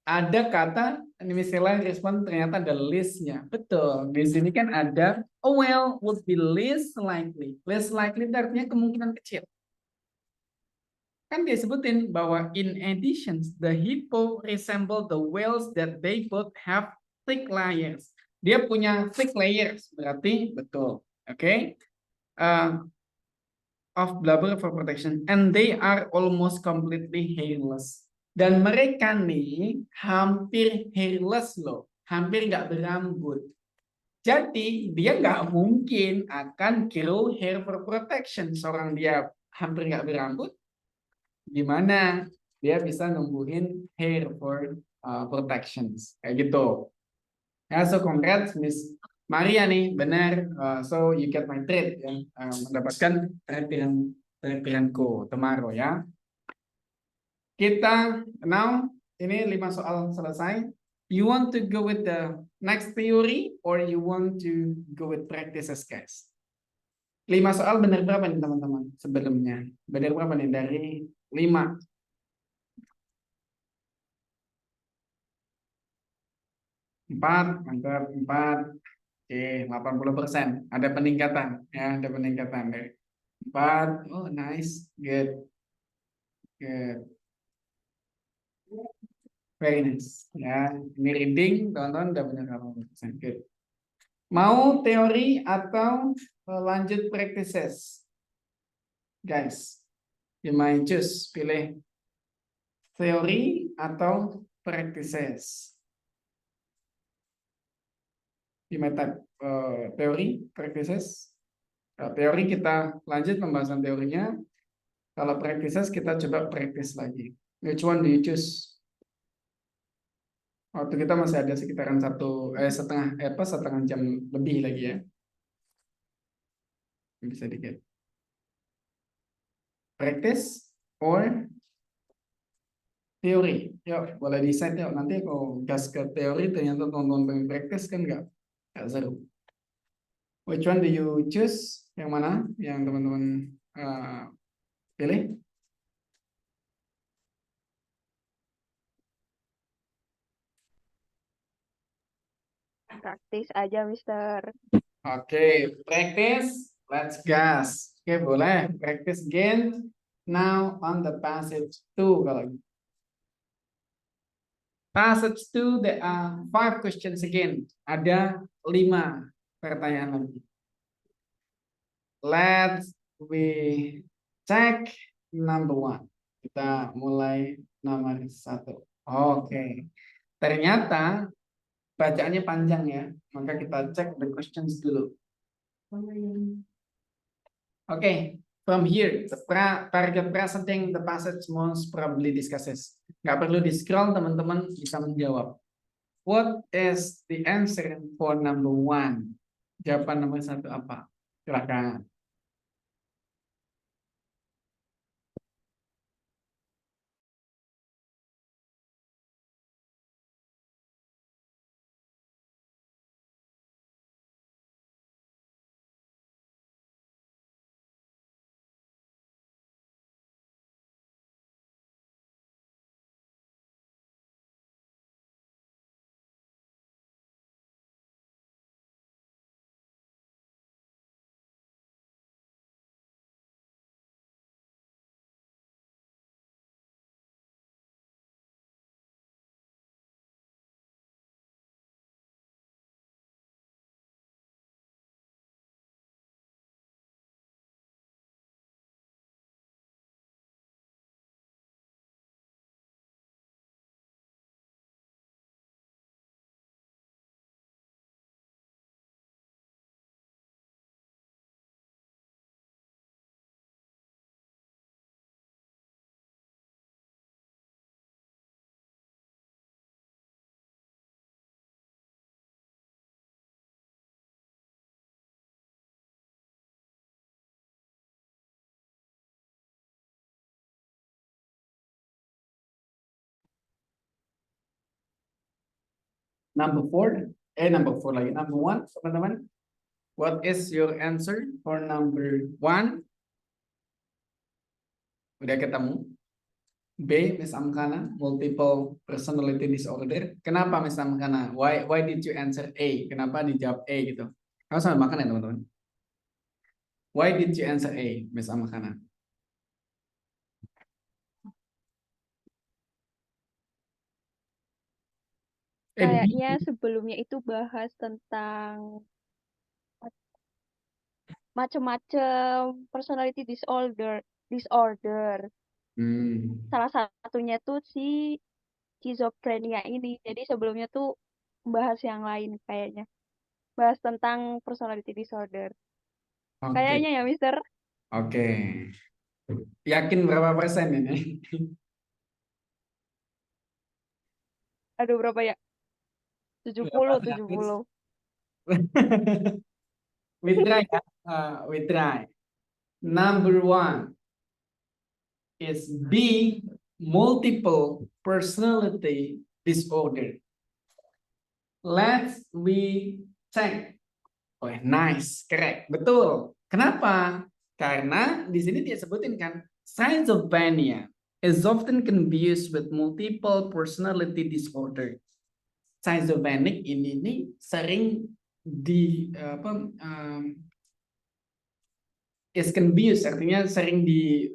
Speaker 1: ada kata ini misalnya respon ternyata ada listnya. Betul. Di sini kan ada oh well would be least likely. Least likely itu artinya kemungkinan kecil. Kan dia sebutin bahwa in addition the hippo resemble the whales that they both have thick layers. Dia punya thick layers berarti betul. Oke. Of blubber for protection and they are almost completely hairless. Dan mereka nih hampir hairless loh, hampir nggak berambut. Jadi dia nggak mungkin akan grow hair for protection. Seorang dia hampir nggak berambut, gimana dia bisa numbuhin hair for protections kayak gitu. Ya, so congrats Miss Maria nih, benar. So you get my trade ya, mendapatkan trade-ku tomorrow ya. Kita now ini 5 soal selesai. You want to go with the next theory or you want to go with practices, guys? 5 soal benar berapa nih teman-teman sebelumnya? Benar berapa nih dari 5? 4, mantap, 4. Oke, 80%. Ada peningkatan ya, ada peningkatan dari 4. Oh, nice. Good. Good. Very nice. Ya, ini reading, teman-teman udah benar 80%. Good. Mau teori atau lanjut practices? Guys, you might choose, pilih teori atau practices. You might type teori, practices. Teori kita lanjut pembahasan teorinya. Kalau practices kita coba practice lagi. Which one do you choose? Waktu kita masih ada sekitaran setengah jam lebih lagi ya. Bisa dikit. Practice or teori? Yuk, boleh decide yuk. Nanti kalau gas ke teori ternyata tonton pengen practice kan nggak seru. Which one do you choose? Yang mana? Yang teman-teman pilih?
Speaker 2: Praktis aja, Mister.
Speaker 1: Oke, practice. Let's gas. Oke, boleh. Practice again. Now on the passage 2 kalau gitu. Passage 2, there are 5 questions again. Ada 5 pertanyaan lagi. Let's we check number 1. Kita mulai nomor 1. Oke. Ternyata bacaannya panjang ya. Maka kita cek the questions dulu. Oke. From here, the paragraph presenting the passage most probably discusses. Nggak perlu di-scroll, teman-teman bisa menjawab. What is the answer for number 1? Jawaban nomor 1 apa? Silakan. Number 4, number 4 lagi. Number 1, teman-teman. What is your answer for number 1? Udah ketemu? B, Miss Amkana, multiple personality disorder. Kenapa Miss Amkana? Why did you answer A? Kenapa dijawab A gitu? Kamu sambil makan ya teman-teman. Why did you answer A, Miss Amkana? B.
Speaker 2: Kayaknya sebelumnya itu bahas tentang macam-macam personality disorder.
Speaker 1: Hmm,
Speaker 2: Salah satunya tuh si schizophrenia ini. Jadi sebelumnya tuh bahas yang lain kayaknya. Bahas tentang personality disorder.
Speaker 1: oke,
Speaker 2: Kayaknya ya, Mister.
Speaker 1: oke. Yakin berapa persen ini?
Speaker 2: Aduh, berapa ya? 70,
Speaker 1: 800.
Speaker 2: 70.
Speaker 1: We try ya. We try. Number one is B, multiple personality disorder. Let's we check. Oh, nice, correct, betul. Kenapa? Karena di sini dia sebutin kan, schizophrenia is often confused with multiple personality disorder. Schizophrenic ini sering di is confused, artinya sering di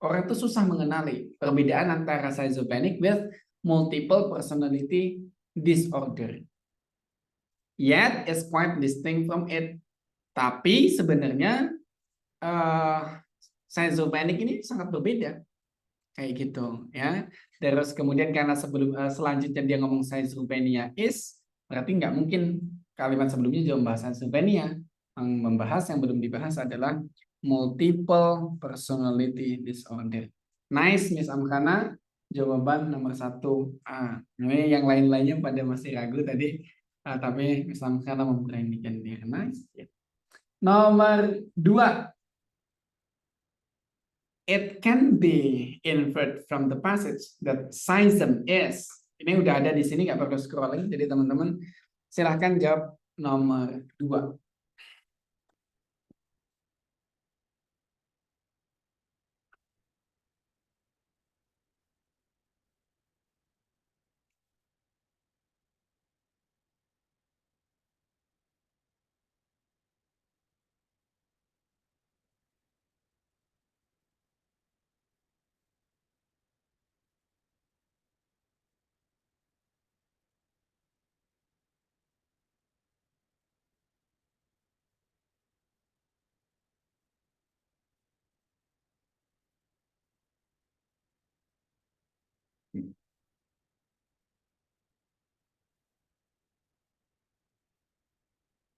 Speaker 1: orang tuh susah mengenali perbedaan antara schizophrenic with multiple personality disorder. Yet is quite distinct from it. Tapi sebenarnya schizophrenic ini sangat berbeda kayak gitu ya. Terus kemudian karena selanjutnya dia ngomong schizophrenia is, berarti nggak mungkin kalimat sebelumnya juga membahas schizophrenia. Yang belum dibahas adalah multiple personality disorder. Nice, Miss Amkana. Jawaban nomor 1A. Ini yang lain-lainnya pada masih ragu tadi, tapi Miss Amkana memberanikan diri. Nice. Nomor 2. It can be inferred from the passage that Sism is. Ini udah ada di sini, nggak perlu scrolling. Jadi teman-teman silahkan jawab nomor 2.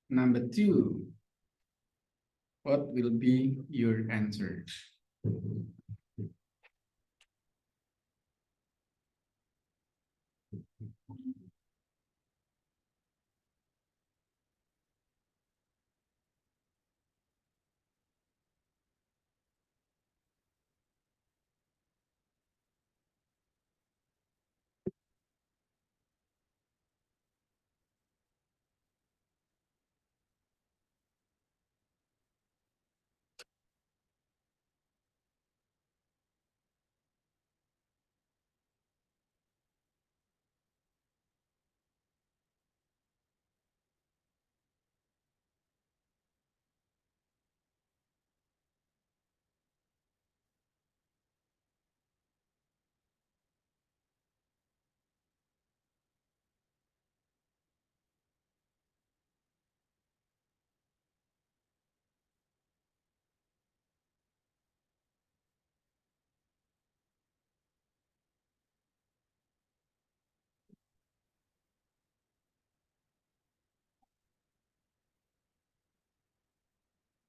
Speaker 1: Number 2. What will be your answer?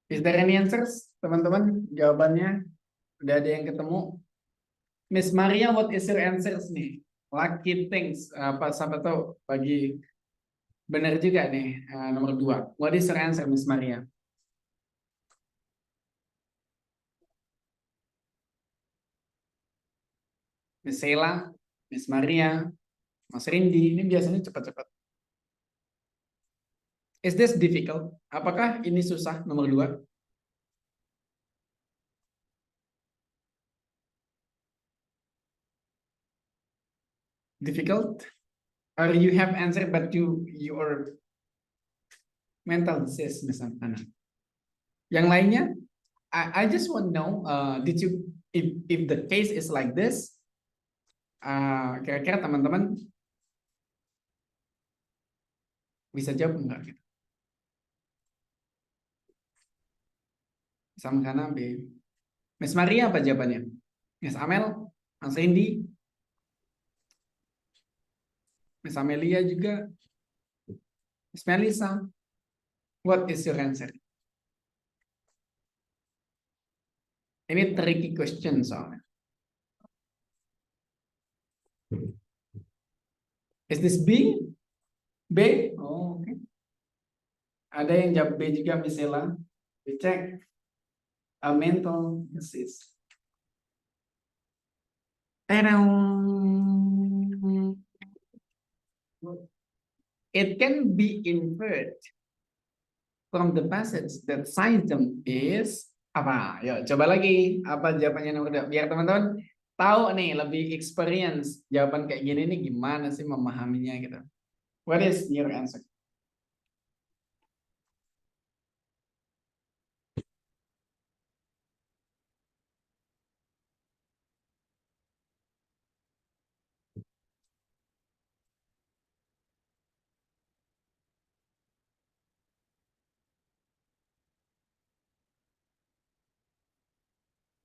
Speaker 1: Is there any answers, teman-teman? Jawabannya udah ada yang ketemu? Miss Maria, what is your answers nih? Lucky things. Apa siapa tahu bagi benar juga nih, nomor 2. What is your answer, Miss Maria? Miss Sheila, Miss Maria, Mas Rindi, ini biasanya cepat-cepat. Is this difficult? Apakah ini susah, nomor 2? Difficult? Or you have answer but your mental disease misalkan. Yang lainnya, I just want to know, did you if the case is like this, kira-kira teman-teman bisa jawab enggak gitu? Sama kanan B. Miss Maria apa jawabannya? Miss Amel, Mas Randy, Miss Amelia juga, Miss Melissa. What is your answer? Ini tricky question soalnya. Is this B? B? Oh, oke. Ada yang jawab B juga, Miss Ella. We check. A mental disease. It can be inferred from the passage that Scientum is apa? Yuk, coba lagi. Apa jawabannya nomor 2? Biar teman-teman tahu nih, lebih experience. Jawaban kayak gini nih gimana sih memahaminya gitu. What is your answer?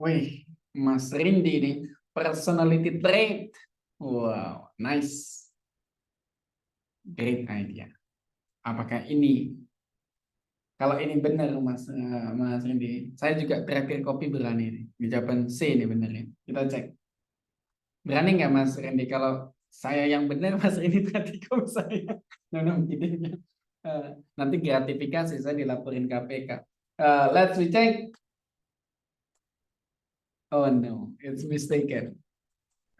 Speaker 1: Wih, Mas Rindi nih, personality trait. Wow, nice. Great idea. Apakah ini? Kalau ini benar, Mas Rindi, saya juga terakhir kopi berani nih. Di jawaban C ini benar ya. Kita cek. Berani nggak Mas Rindi? Kalau saya yang benar, Mas Rindi terakhir kopi saya. Nah, idenya. Nanti gratifikasi saya dilaporin KPK. Let's we check. Oh no, it's mistaken.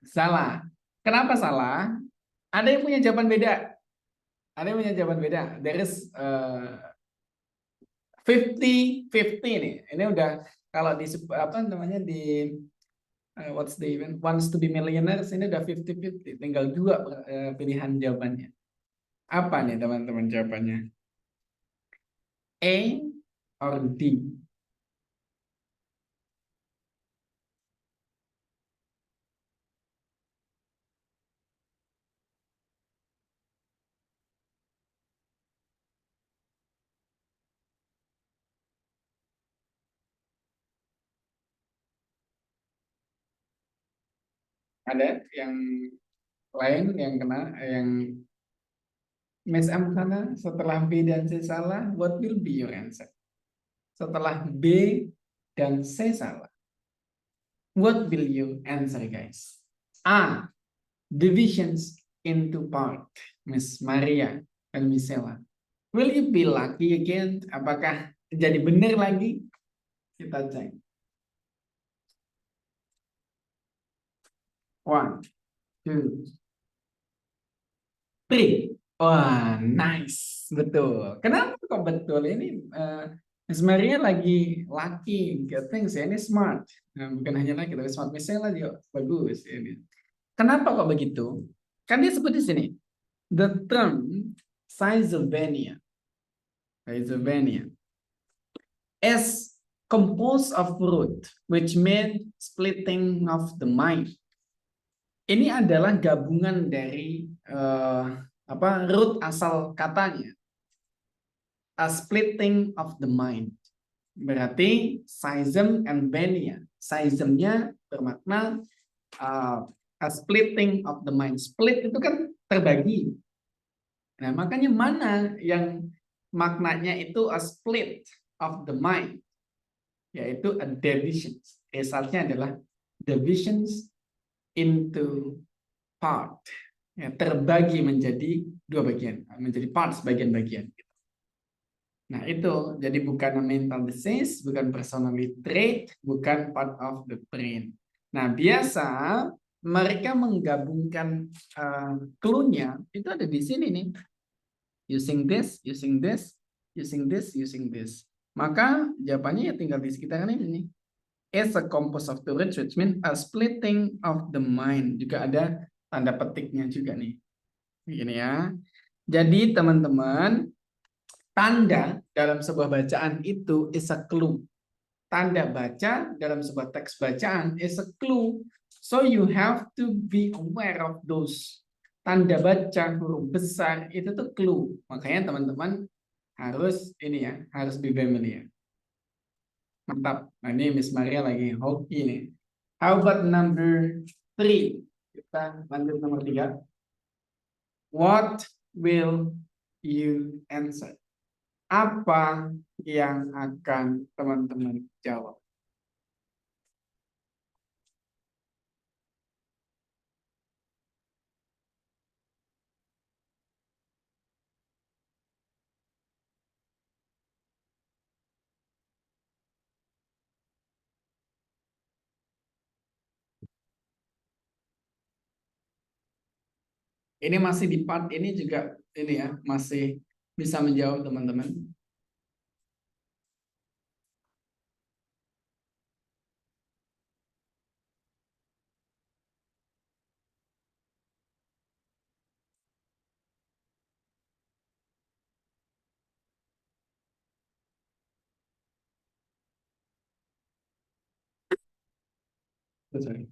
Speaker 1: Salah. Kenapa salah? Ada yang punya jawaban beda. Ada yang punya jawaban beda. There is 50-50 nih. Ini udah kalau di apa namanya di what's the event wants to be millionaires ini udah 50-50. Tinggal 2 pilihan jawabannya. Apa nih teman-teman jawabannya? A or D? Ada yang lain yang kena yang Miss M sana setelah B dan C salah, what will be your answer? Setelah B dan C salah, what will you answer guys? A. Divisions into part. Miss Maria dan Miss Ella. Will you be lucky again? Apakah jadi benar lagi? Kita cek. 1, 2, 3. Wah, nice. Betul. Kenapa kok betul? Ini Miss Maria lagi lucky. Good things ya. Ini smart. Nah, bukan hanya lagi, tapi smart. Miss Ella juga bagus. Ini. Kenapa kok begitu? Kan dia sebut di sini. The term schizophrenia is composed of root, which means splitting of the mind. Ini adalah gabungan dari root asal katanya, a splitting of the mind. Berarti schism and benia. Schismnya bermakna a splitting of the mind. Split itu kan terbagi. Nah, makanya mana yang maknanya itu a split of the mind, yaitu a division. Esatnya adalah divisions into part. Ya, terbagi menjadi 2 bagian, menjadi parts, bagian-bagian. Nah, itu jadi bukan mental disease, bukan personality trait, bukan part of the brain. Nah, biasa mereka menggabungkan clue-nya itu ada di sini nih. Using this, using this, using this, using this. Maka jawabannya ya tinggal di sekitaran ini nih. As a composed of the roots, which means a splitting of the mind. Juga ada tanda petiknya juga nih. Begini ya. Jadi teman-teman, tanda dalam sebuah bacaan itu is a clue. Tanda baca dalam sebuah teks bacaan is a clue. So you have to be aware of those. Tanda baca huruf besar itu tuh clue. Makanya teman-teman harus ini ya, harus be familiar. Mantap. Nah, ini Miss Maria lagi hoki nih. How about number 3? Kita lanjut nomor 3. What will you answer? Apa yang akan teman-teman jawab? Ini masih di part ini juga ini ya, masih bisa menjawab teman-teman. Sorry.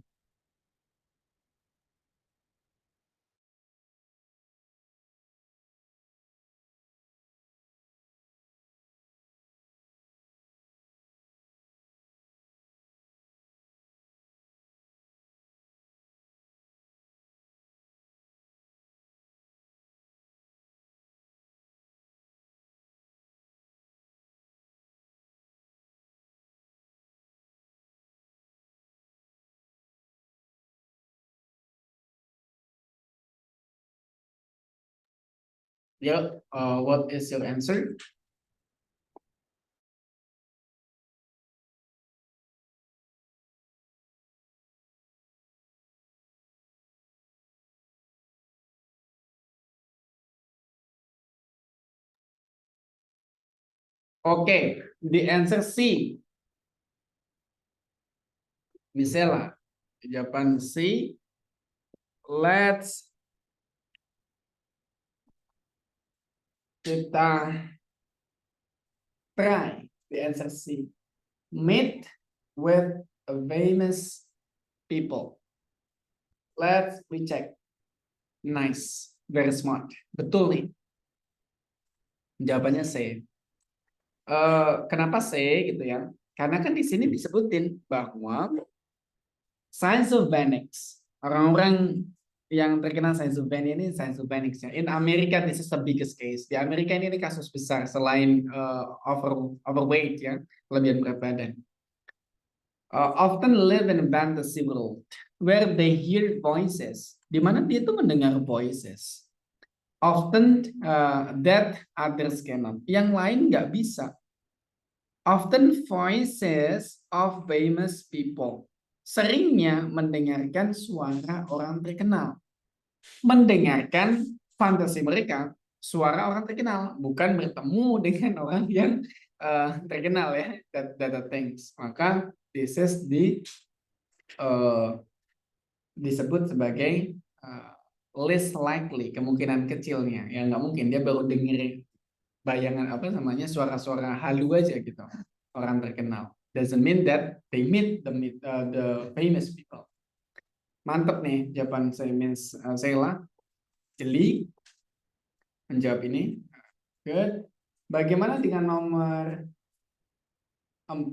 Speaker 1: Yuk, what is your answer? Oke, the answer C. Misalnya, jawaban C. Let's kita try the answer C. Meet with a famous people. Let's we check. Nice, very smart. Betul nih. Jawabannya C. Kenapa C gitu ya? Karena kan di sini disebutin bahwa schizophrenics, orang-orang yang terkena schizophrenia ini schizophrenics ya. In Amerika this is the biggest case. Di Amerika ini kasus besar selain overweight ya, kelebihan berat badan. Often live in a fantasy world where they hear voices, di mana dia itu mendengar voices. Often that others cannot, yang lain nggak bisa. Often voices of famous people, seringnya mendengarkan suara orang terkenal, mendengarkan fantasi mereka, suara orang terkenal, bukan bertemu dengan orang yang terkenal ya, that things. Maka this is disebut sebagai least likely, kemungkinan kecilnya, ya nggak mungkin dia baru dengerin bayangan apa namanya suara-suara halu aja gitu orang terkenal, doesn't mean that they meet the famous people. Mantep nih jawaban saya, Miss Sheila jeli menjawab ini. Good. Bagaimana dengan nomor 4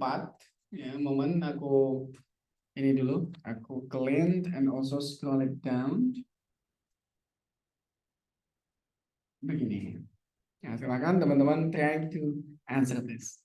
Speaker 1: ya, momen aku ini dulu, aku clean and also scroll it down begini ya. Silakan teman-teman try to answer this.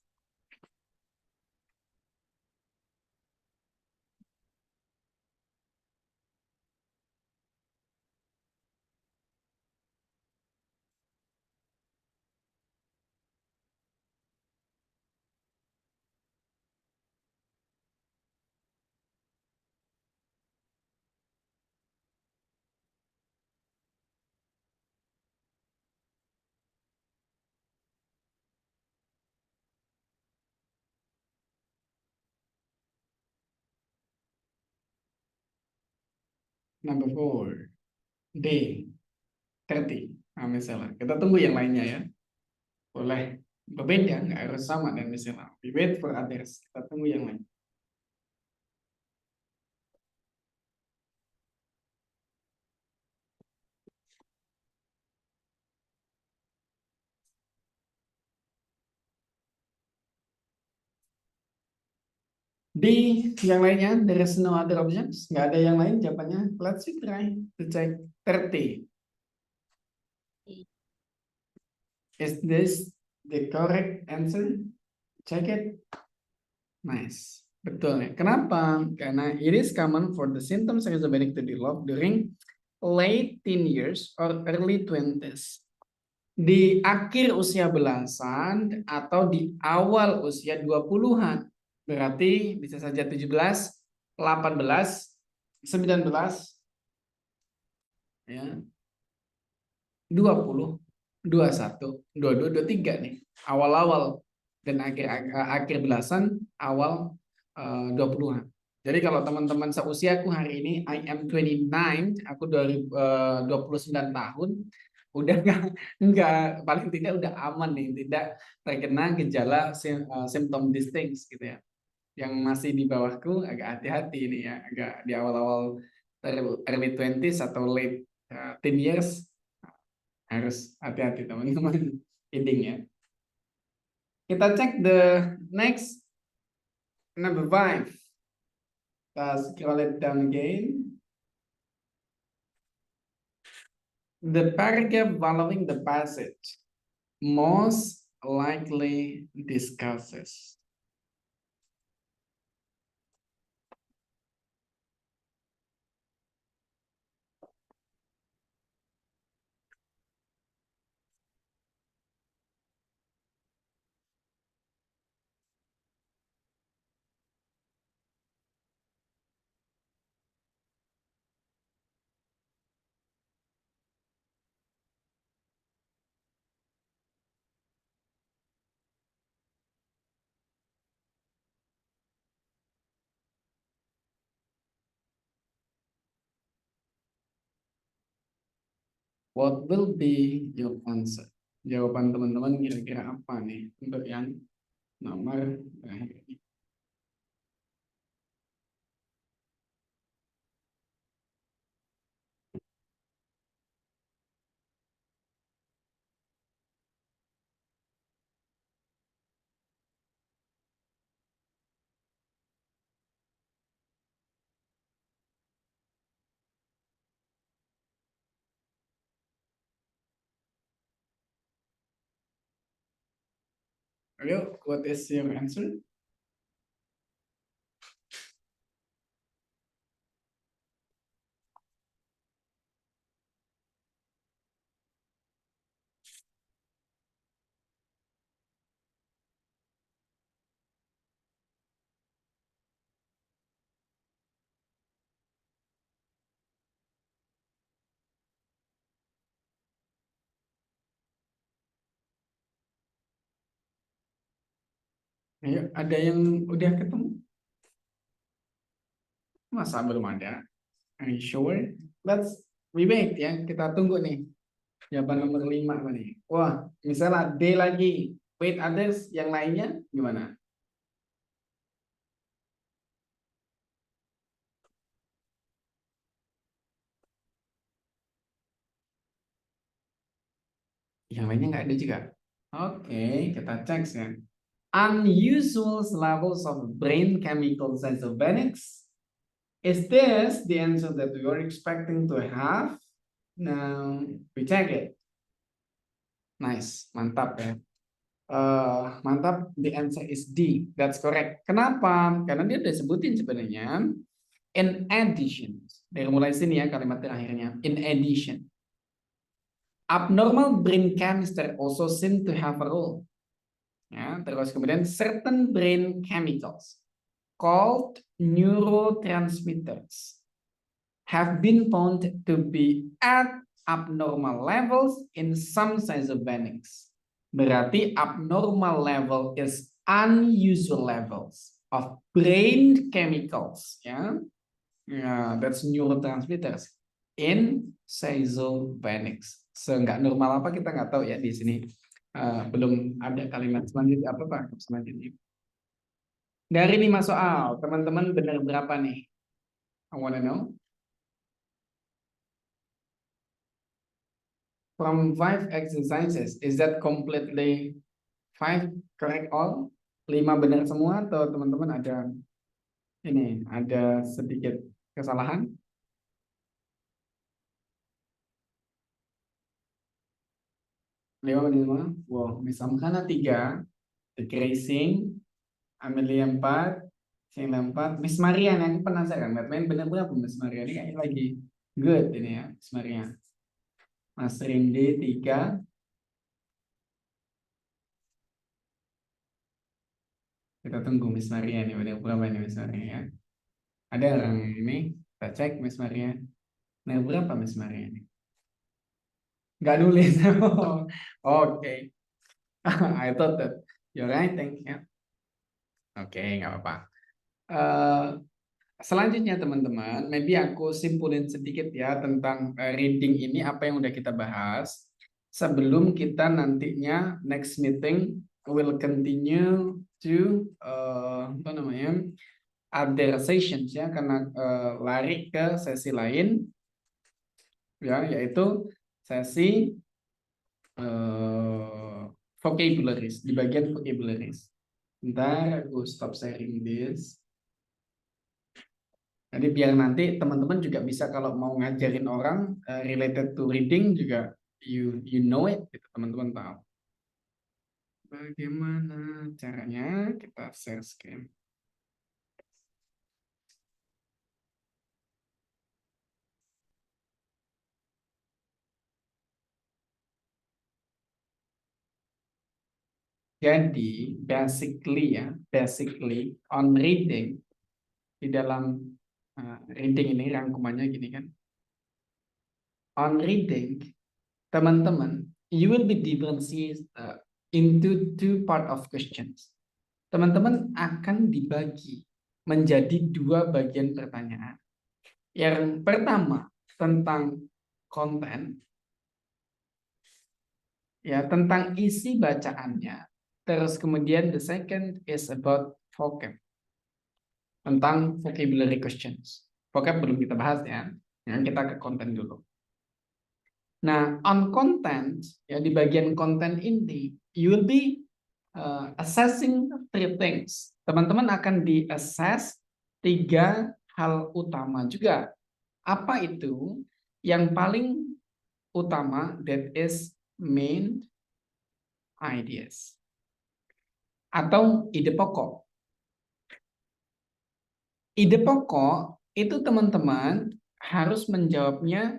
Speaker 1: Number 4. D, 30. Nah, misalnya kita tunggu yang lainnya ya. Boleh berbeda, nggak harus sama dan misalnya. We wait for others. Kita tunggu yang lain. D, yang lainnya, there is no other options. Nggak ada yang lain jawabannya. Let's try to check 30. Is this the correct answer? Check it. Nice. Betul ya. Kenapa? Karena it is common for the symptoms schizophrenic to develop during late teen years or early 20s. Di akhir usia belasan atau di awal usia 20-an. Berarti bisa saja 17, 18, 19, ya, 20, 21, 22, 23 nih. Awal-awal dan akhir belasan, awal 20-an. Jadi kalau teman-teman seusiaku hari ini, I am 29, aku 29 tahun, udah nggak paling tidak udah aman nih, tidak terkena gejala simptom distinct gitu ya. Yang masih di bawahku agak hati-hati nih ya, agak di awal-awal early 20s atau late teen years harus hati-hati teman-teman. Ending ya. Kita cek the next number 5. Let's scroll it down again. The paragraph following the passage most likely discusses. What will be your answer? Jawaban teman-teman kira-kira apa nih untuk yang nomor terakhir ini? Ayo, what is your answer? Ayo, ada yang udah ketemu? Masa belum ada? Are you sure? Let's wait ya, kita tunggu nih. Jawaban nomor 5 apa nih? Wah, misalnya D lagi. Wait others, yang lainnya gimana? Yang lainnya nggak ada juga. Oke, kita cek ya. Unusual levels of brain chemical schizophrenics. Is this the answer that we were expecting to have? Now we check it. Nice, mantap ya. Mantap, the answer is D. That's correct. Kenapa? Karena dia udah sebutin sebenarnya. In addition, dari mulai sini ya kalimat terakhirnya. In addition, abnormal brain chemistry also seem to have a role. Ya, terus kemudian certain brain chemicals called neurotransmitters have been found to be at abnormal levels in some schizophrenics. Berarti abnormal level is unusual levels of brain chemicals, ya. Yeah, that's neurotransmitters in schizophrenics. Nggak normal apa kita nggak tahu ya di sini. Belum ada kalimat selanjutnya apa Pak? Selanjutnya. Dari 5 soal, teman-teman benar berapa nih? I wanna know. From 5 exercises, is that completely 5 correct all? 5 benar semua atau teman-teman ada sedikit kesalahan? 5 benar semua? Wow, misalnya 3, the Gracing, Amelia 4, Sheila 4, Miss Maria nih, aku penasaran, main benar berapa Miss Maria ini kayaknya lagi good ini ya, Miss Maria. Mas Rindi 3. Kita tunggu Miss Maria nih, benar berapa nih Miss Maria ya? Ada orang ini, kita cek Miss Maria. Benar berapa Miss Maria ini? Nggak nulis. Oke. I thought that you're writing ya. Oke, nggak apa-apa. Selanjutnya teman-teman, maybe aku simpulin sedikit ya tentang reading ini apa yang udah kita bahas. Sebelum kita nantinya next meeting will continue to other sessions ya, karena lari ke sesi lain ya, yaitu sesi vocabularies, di bagian vocabularies. Bentar, aku stop sharing this. Jadi biar nanti teman-teman juga bisa kalau mau ngajarin orang related to reading juga you know it, gitu, teman-teman tahu. Bagaimana caranya kita share screen? Jadi basically on reading, di dalam reading ini rangkumannya gini kan. On reading, teman-teman, you will be differentiated into 2 part of questions. Teman-teman akan dibagi menjadi 2 bagian pertanyaan. Yang pertama tentang konten, ya, tentang isi bacaannya. Terus kemudian the second is about vocab, tentang vocabulary questions. Vocab belum kita bahas ya, kita ke konten dulu. Nah, on content, ya, di bagian konten ini, you will be assessing 3 things. Teman-teman akan di-assess 3 hal utama juga. Apa itu? Yang paling utama, that is main ideas. Atau ide pokok. Ide pokok itu teman-teman harus menjawabnya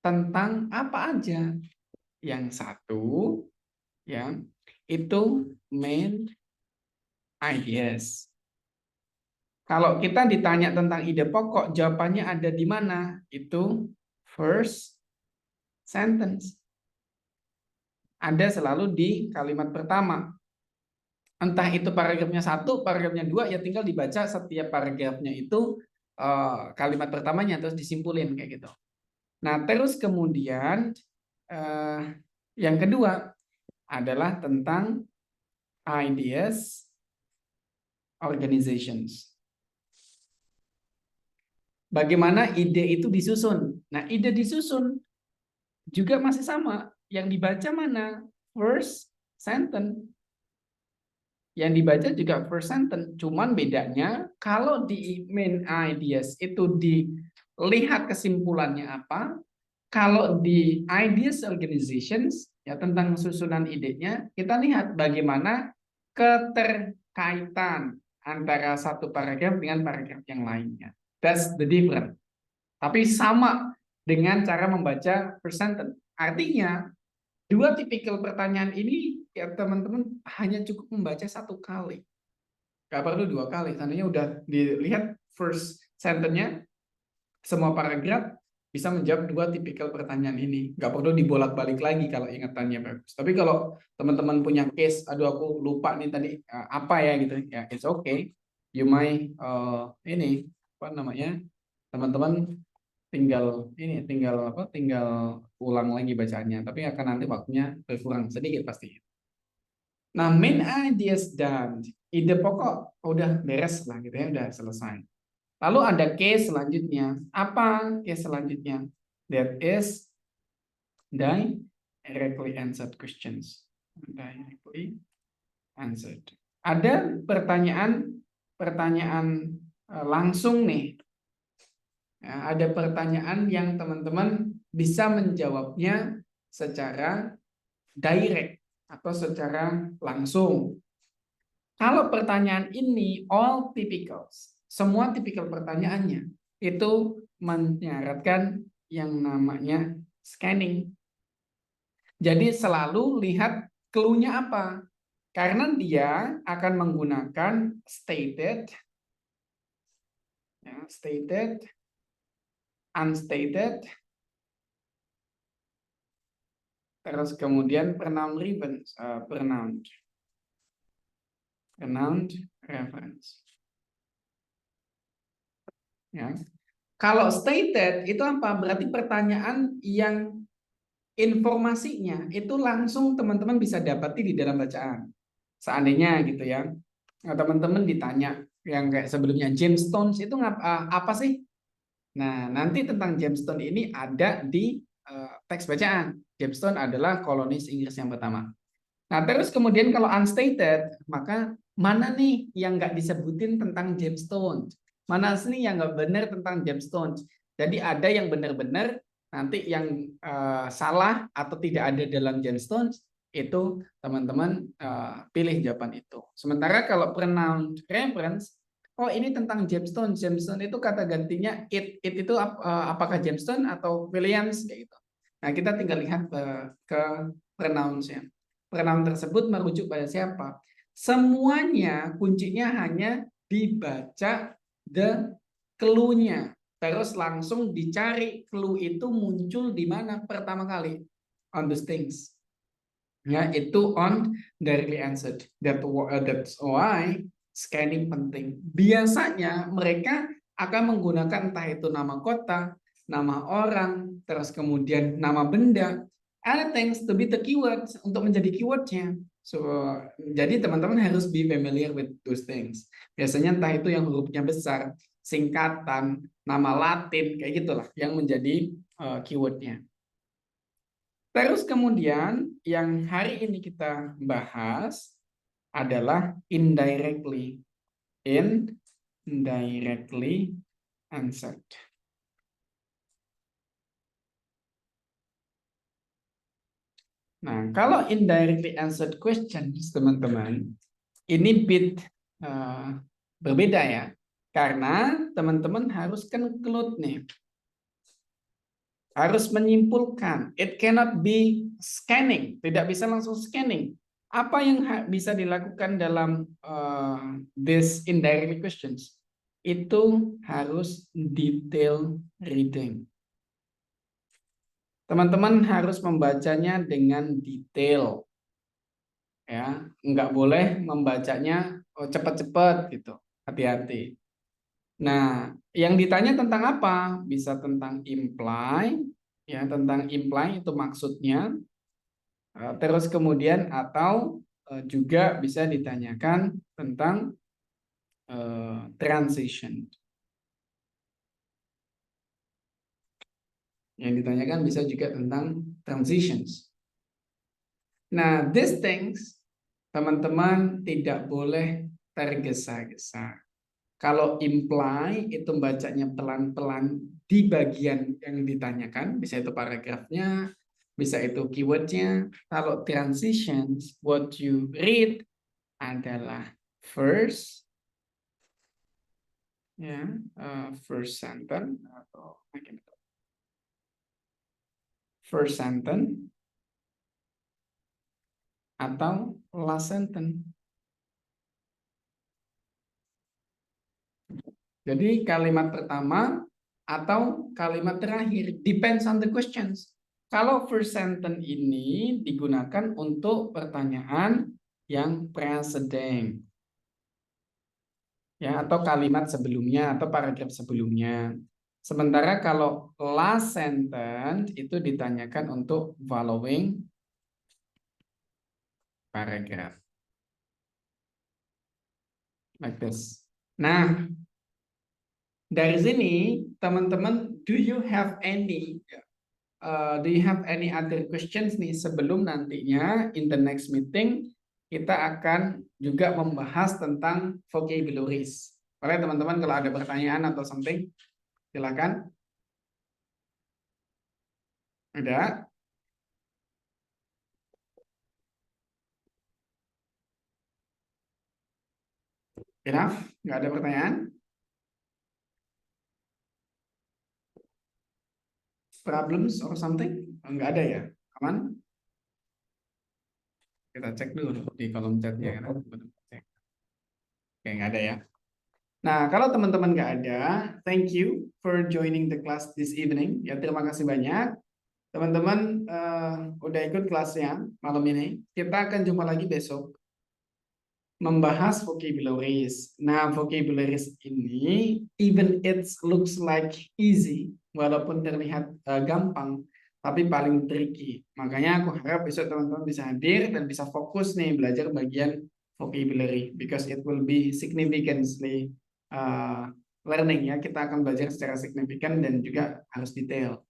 Speaker 1: tentang apa aja. Yang satu, ya, itu main ideas. Kalau kita ditanya tentang ide pokok, jawabannya ada di mana? Itu first sentence. Ada selalu di kalimat pertama. Entah itu paragrafnya 1, paragrafnya 2, ya tinggal dibaca setiap paragrafnya itu kalimat pertamanya terus disimpulin kayak gitu. Nah, terus kemudian yang kedua adalah tentang ideas organizations. Bagaimana ide itu disusun? Nah, ide disusun juga masih sama. Yang dibaca mana? First sentence. Yang dibaca juga first sentence. Cuman bedanya kalau di main ideas itu dilihat kesimpulannya apa. Kalau di ideas organizations, ya, tentang susunan idenya, kita lihat bagaimana keterkaitan antara satu paragraf dengan paragraf yang lainnya. That's the difference. Tapi sama dengan cara membaca first sentence. Artinya, 2 tipikal pertanyaan ini, ya teman-teman hanya cukup membaca 1 kali. Gak perlu 2 kali. Seandainya udah dilihat first sentence-nya, semua paragraf bisa menjawab 2 tipikal pertanyaan ini. Gak perlu dibolak-balik lagi kalau ingatannya bagus. Tapi kalau teman-teman punya case, aduh aku lupa nih tadi apa ya gitu, ya it's okay. You might teman-teman tinggal ulang lagi bacaannya, tapi akan nanti waktunya berkurang sedikit pasti. Nah, main ideas done. Ide pokok udah beres lah gitu ya, udah selesai. Lalu ada case selanjutnya. Apa case selanjutnya? That is directly answered questions. Directly answered. Ada pertanyaan langsung nih. Ya, ada pertanyaan yang teman-teman bisa menjawabnya secara direct atau secara langsung. Kalau pertanyaan ini all typicals, semua tipikal pertanyaannya itu menyaratkan yang namanya scanning. Jadi selalu lihat clue-nya apa. Karena dia akan menggunakan stated, ya, stated, unstated, terus kemudian pronoun reference. Ya. Kalau stated itu apa? Berarti pertanyaan yang informasinya itu langsung teman-teman bisa dapati di dalam bacaan. Seandainya gitu ya, teman-teman ditanya yang kayak sebelumnya gemstones itu apa sih? Nah, nanti tentang gemstone ini ada di teks bacaan. Gemstone adalah kolonis Inggris yang pertama. Nah, terus kemudian kalau unstated, maka mana nih yang nggak disebutin tentang gemstone? Mana sih yang nggak benar tentang gemstone? Jadi ada yang benar-benar, nanti yang salah atau tidak ada dalam gemstones, itu teman-teman pilih jawaban itu. Sementara kalau pronoun reference, oh ini tentang gemstone. Gemstone itu kata gantinya it itu apakah gemstone atau Williams kayak gitu. Nah, kita tinggal lihat ke pronouns-nya. Pronoun tersebut merujuk pada siapa? Semuanya kuncinya hanya dibaca the clue-nya. Terus langsung dicari clue itu muncul di mana pertama kali. On those things. Ya, itu on directly answered. That's why scanning penting. Biasanya mereka akan menggunakan entah itu nama kota, nama orang, terus kemudian nama benda, anything to be the keywords, untuk menjadi keywordnya. So, jadi teman-teman harus be familiar with those things. Biasanya entah itu yang hurufnya besar, singkatan, nama Latin, kayak gitulah yang menjadi keywordnya. Terus kemudian yang hari ini kita bahas adalah indirectly answered. Nah, kalau indirectly answered questions, teman-teman, ini berbeda ya. Karena teman-teman harus conclude nih. Harus menyimpulkan. It cannot be scanning. Tidak bisa langsung scanning. Apa yang bisa dilakukan dalam this indirectly questions? Itu harus detail reading. Teman-teman harus membacanya dengan detail. Ya, nggak boleh membacanya cepat-cepat gitu. Hati-hati. Nah, yang ditanya tentang apa? Bisa tentang imply, ya, tentang imply itu maksudnya. Terus kemudian atau juga bisa ditanyakan tentang transition. Yang ditanyakan bisa juga tentang transitions. Nah, these things teman-teman tidak boleh tergesa-gesa. Kalau imply itu bacanya pelan-pelan di bagian yang ditanyakan, bisa itu paragrafnya, bisa itu keywordnya. Kalau transitions, what you read adalah first, ya, first sentence atau first sentence atau last sentence. Jadi kalimat pertama atau kalimat terakhir, depends on the questions. Kalau first sentence ini digunakan untuk pertanyaan yang preceding, ya, atau kalimat sebelumnya atau paragraf sebelumnya. Sementara kalau last sentence itu ditanyakan untuk following paragraph. Like this. Nah, dari sini teman-teman, do you have any other questions nih sebelum nantinya in the next meeting kita akan juga membahas tentang vocabularies. Oke teman-teman, kalau ada pertanyaan atau something silakan. Ada? Enough? Nggak ada pertanyaan? Problems or something? Nggak ada ya? Aman? Kita cek dulu di kolom chatnya. Oke, nggak ada ya. Nah, kalau teman-teman nggak ada, thank you for joining the class this evening. Ya, terima kasih banyak. Teman-teman udah ikut kelasnya malam ini. Kita akan jumpa lagi besok membahas vocabularies. Nah, vocabularies ini even it looks like easy, walaupun terlihat gampang, tapi paling tricky. Makanya aku harap besok teman-teman bisa hadir dan bisa fokus nih belajar bagian vocabulary because it will be significantly learning ya. Kita akan belajar secara signifikan dan juga harus detail.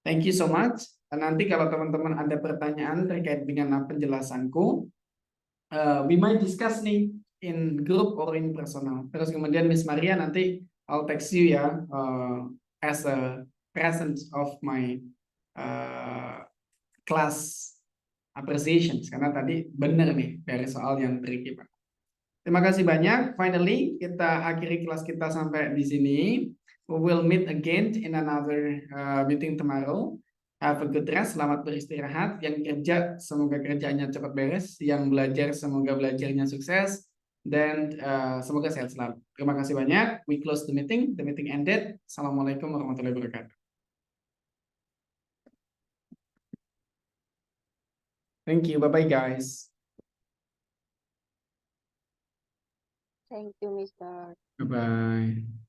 Speaker 1: Thank you so much. Nanti kalau teman-teman ada pertanyaan terkait dengan penjelasanku, we might discuss nih in group or in personal. Terus kemudian Miss Maria nanti I'll text you ya as a presence of my class appreciations karena tadi benar nih dari soal yang tricky Pak. Terima kasih banyak. Finally kita akhiri kelas kita sampai di sini. We will meet again in another meeting tomorrow. Have a good rest, selamat beristirahat. Yang kerja, semoga kerjanya cepat beres. Yang belajar, semoga belajarnya sukses. Dan semoga sehat selalu. Terima kasih banyak. We close the meeting. The meeting ended. Assalamualaikum warahmatullahi wabarakatuh. Thank you. Bye-bye, guys.
Speaker 2: Thank you, Mr.
Speaker 1: Bye-bye.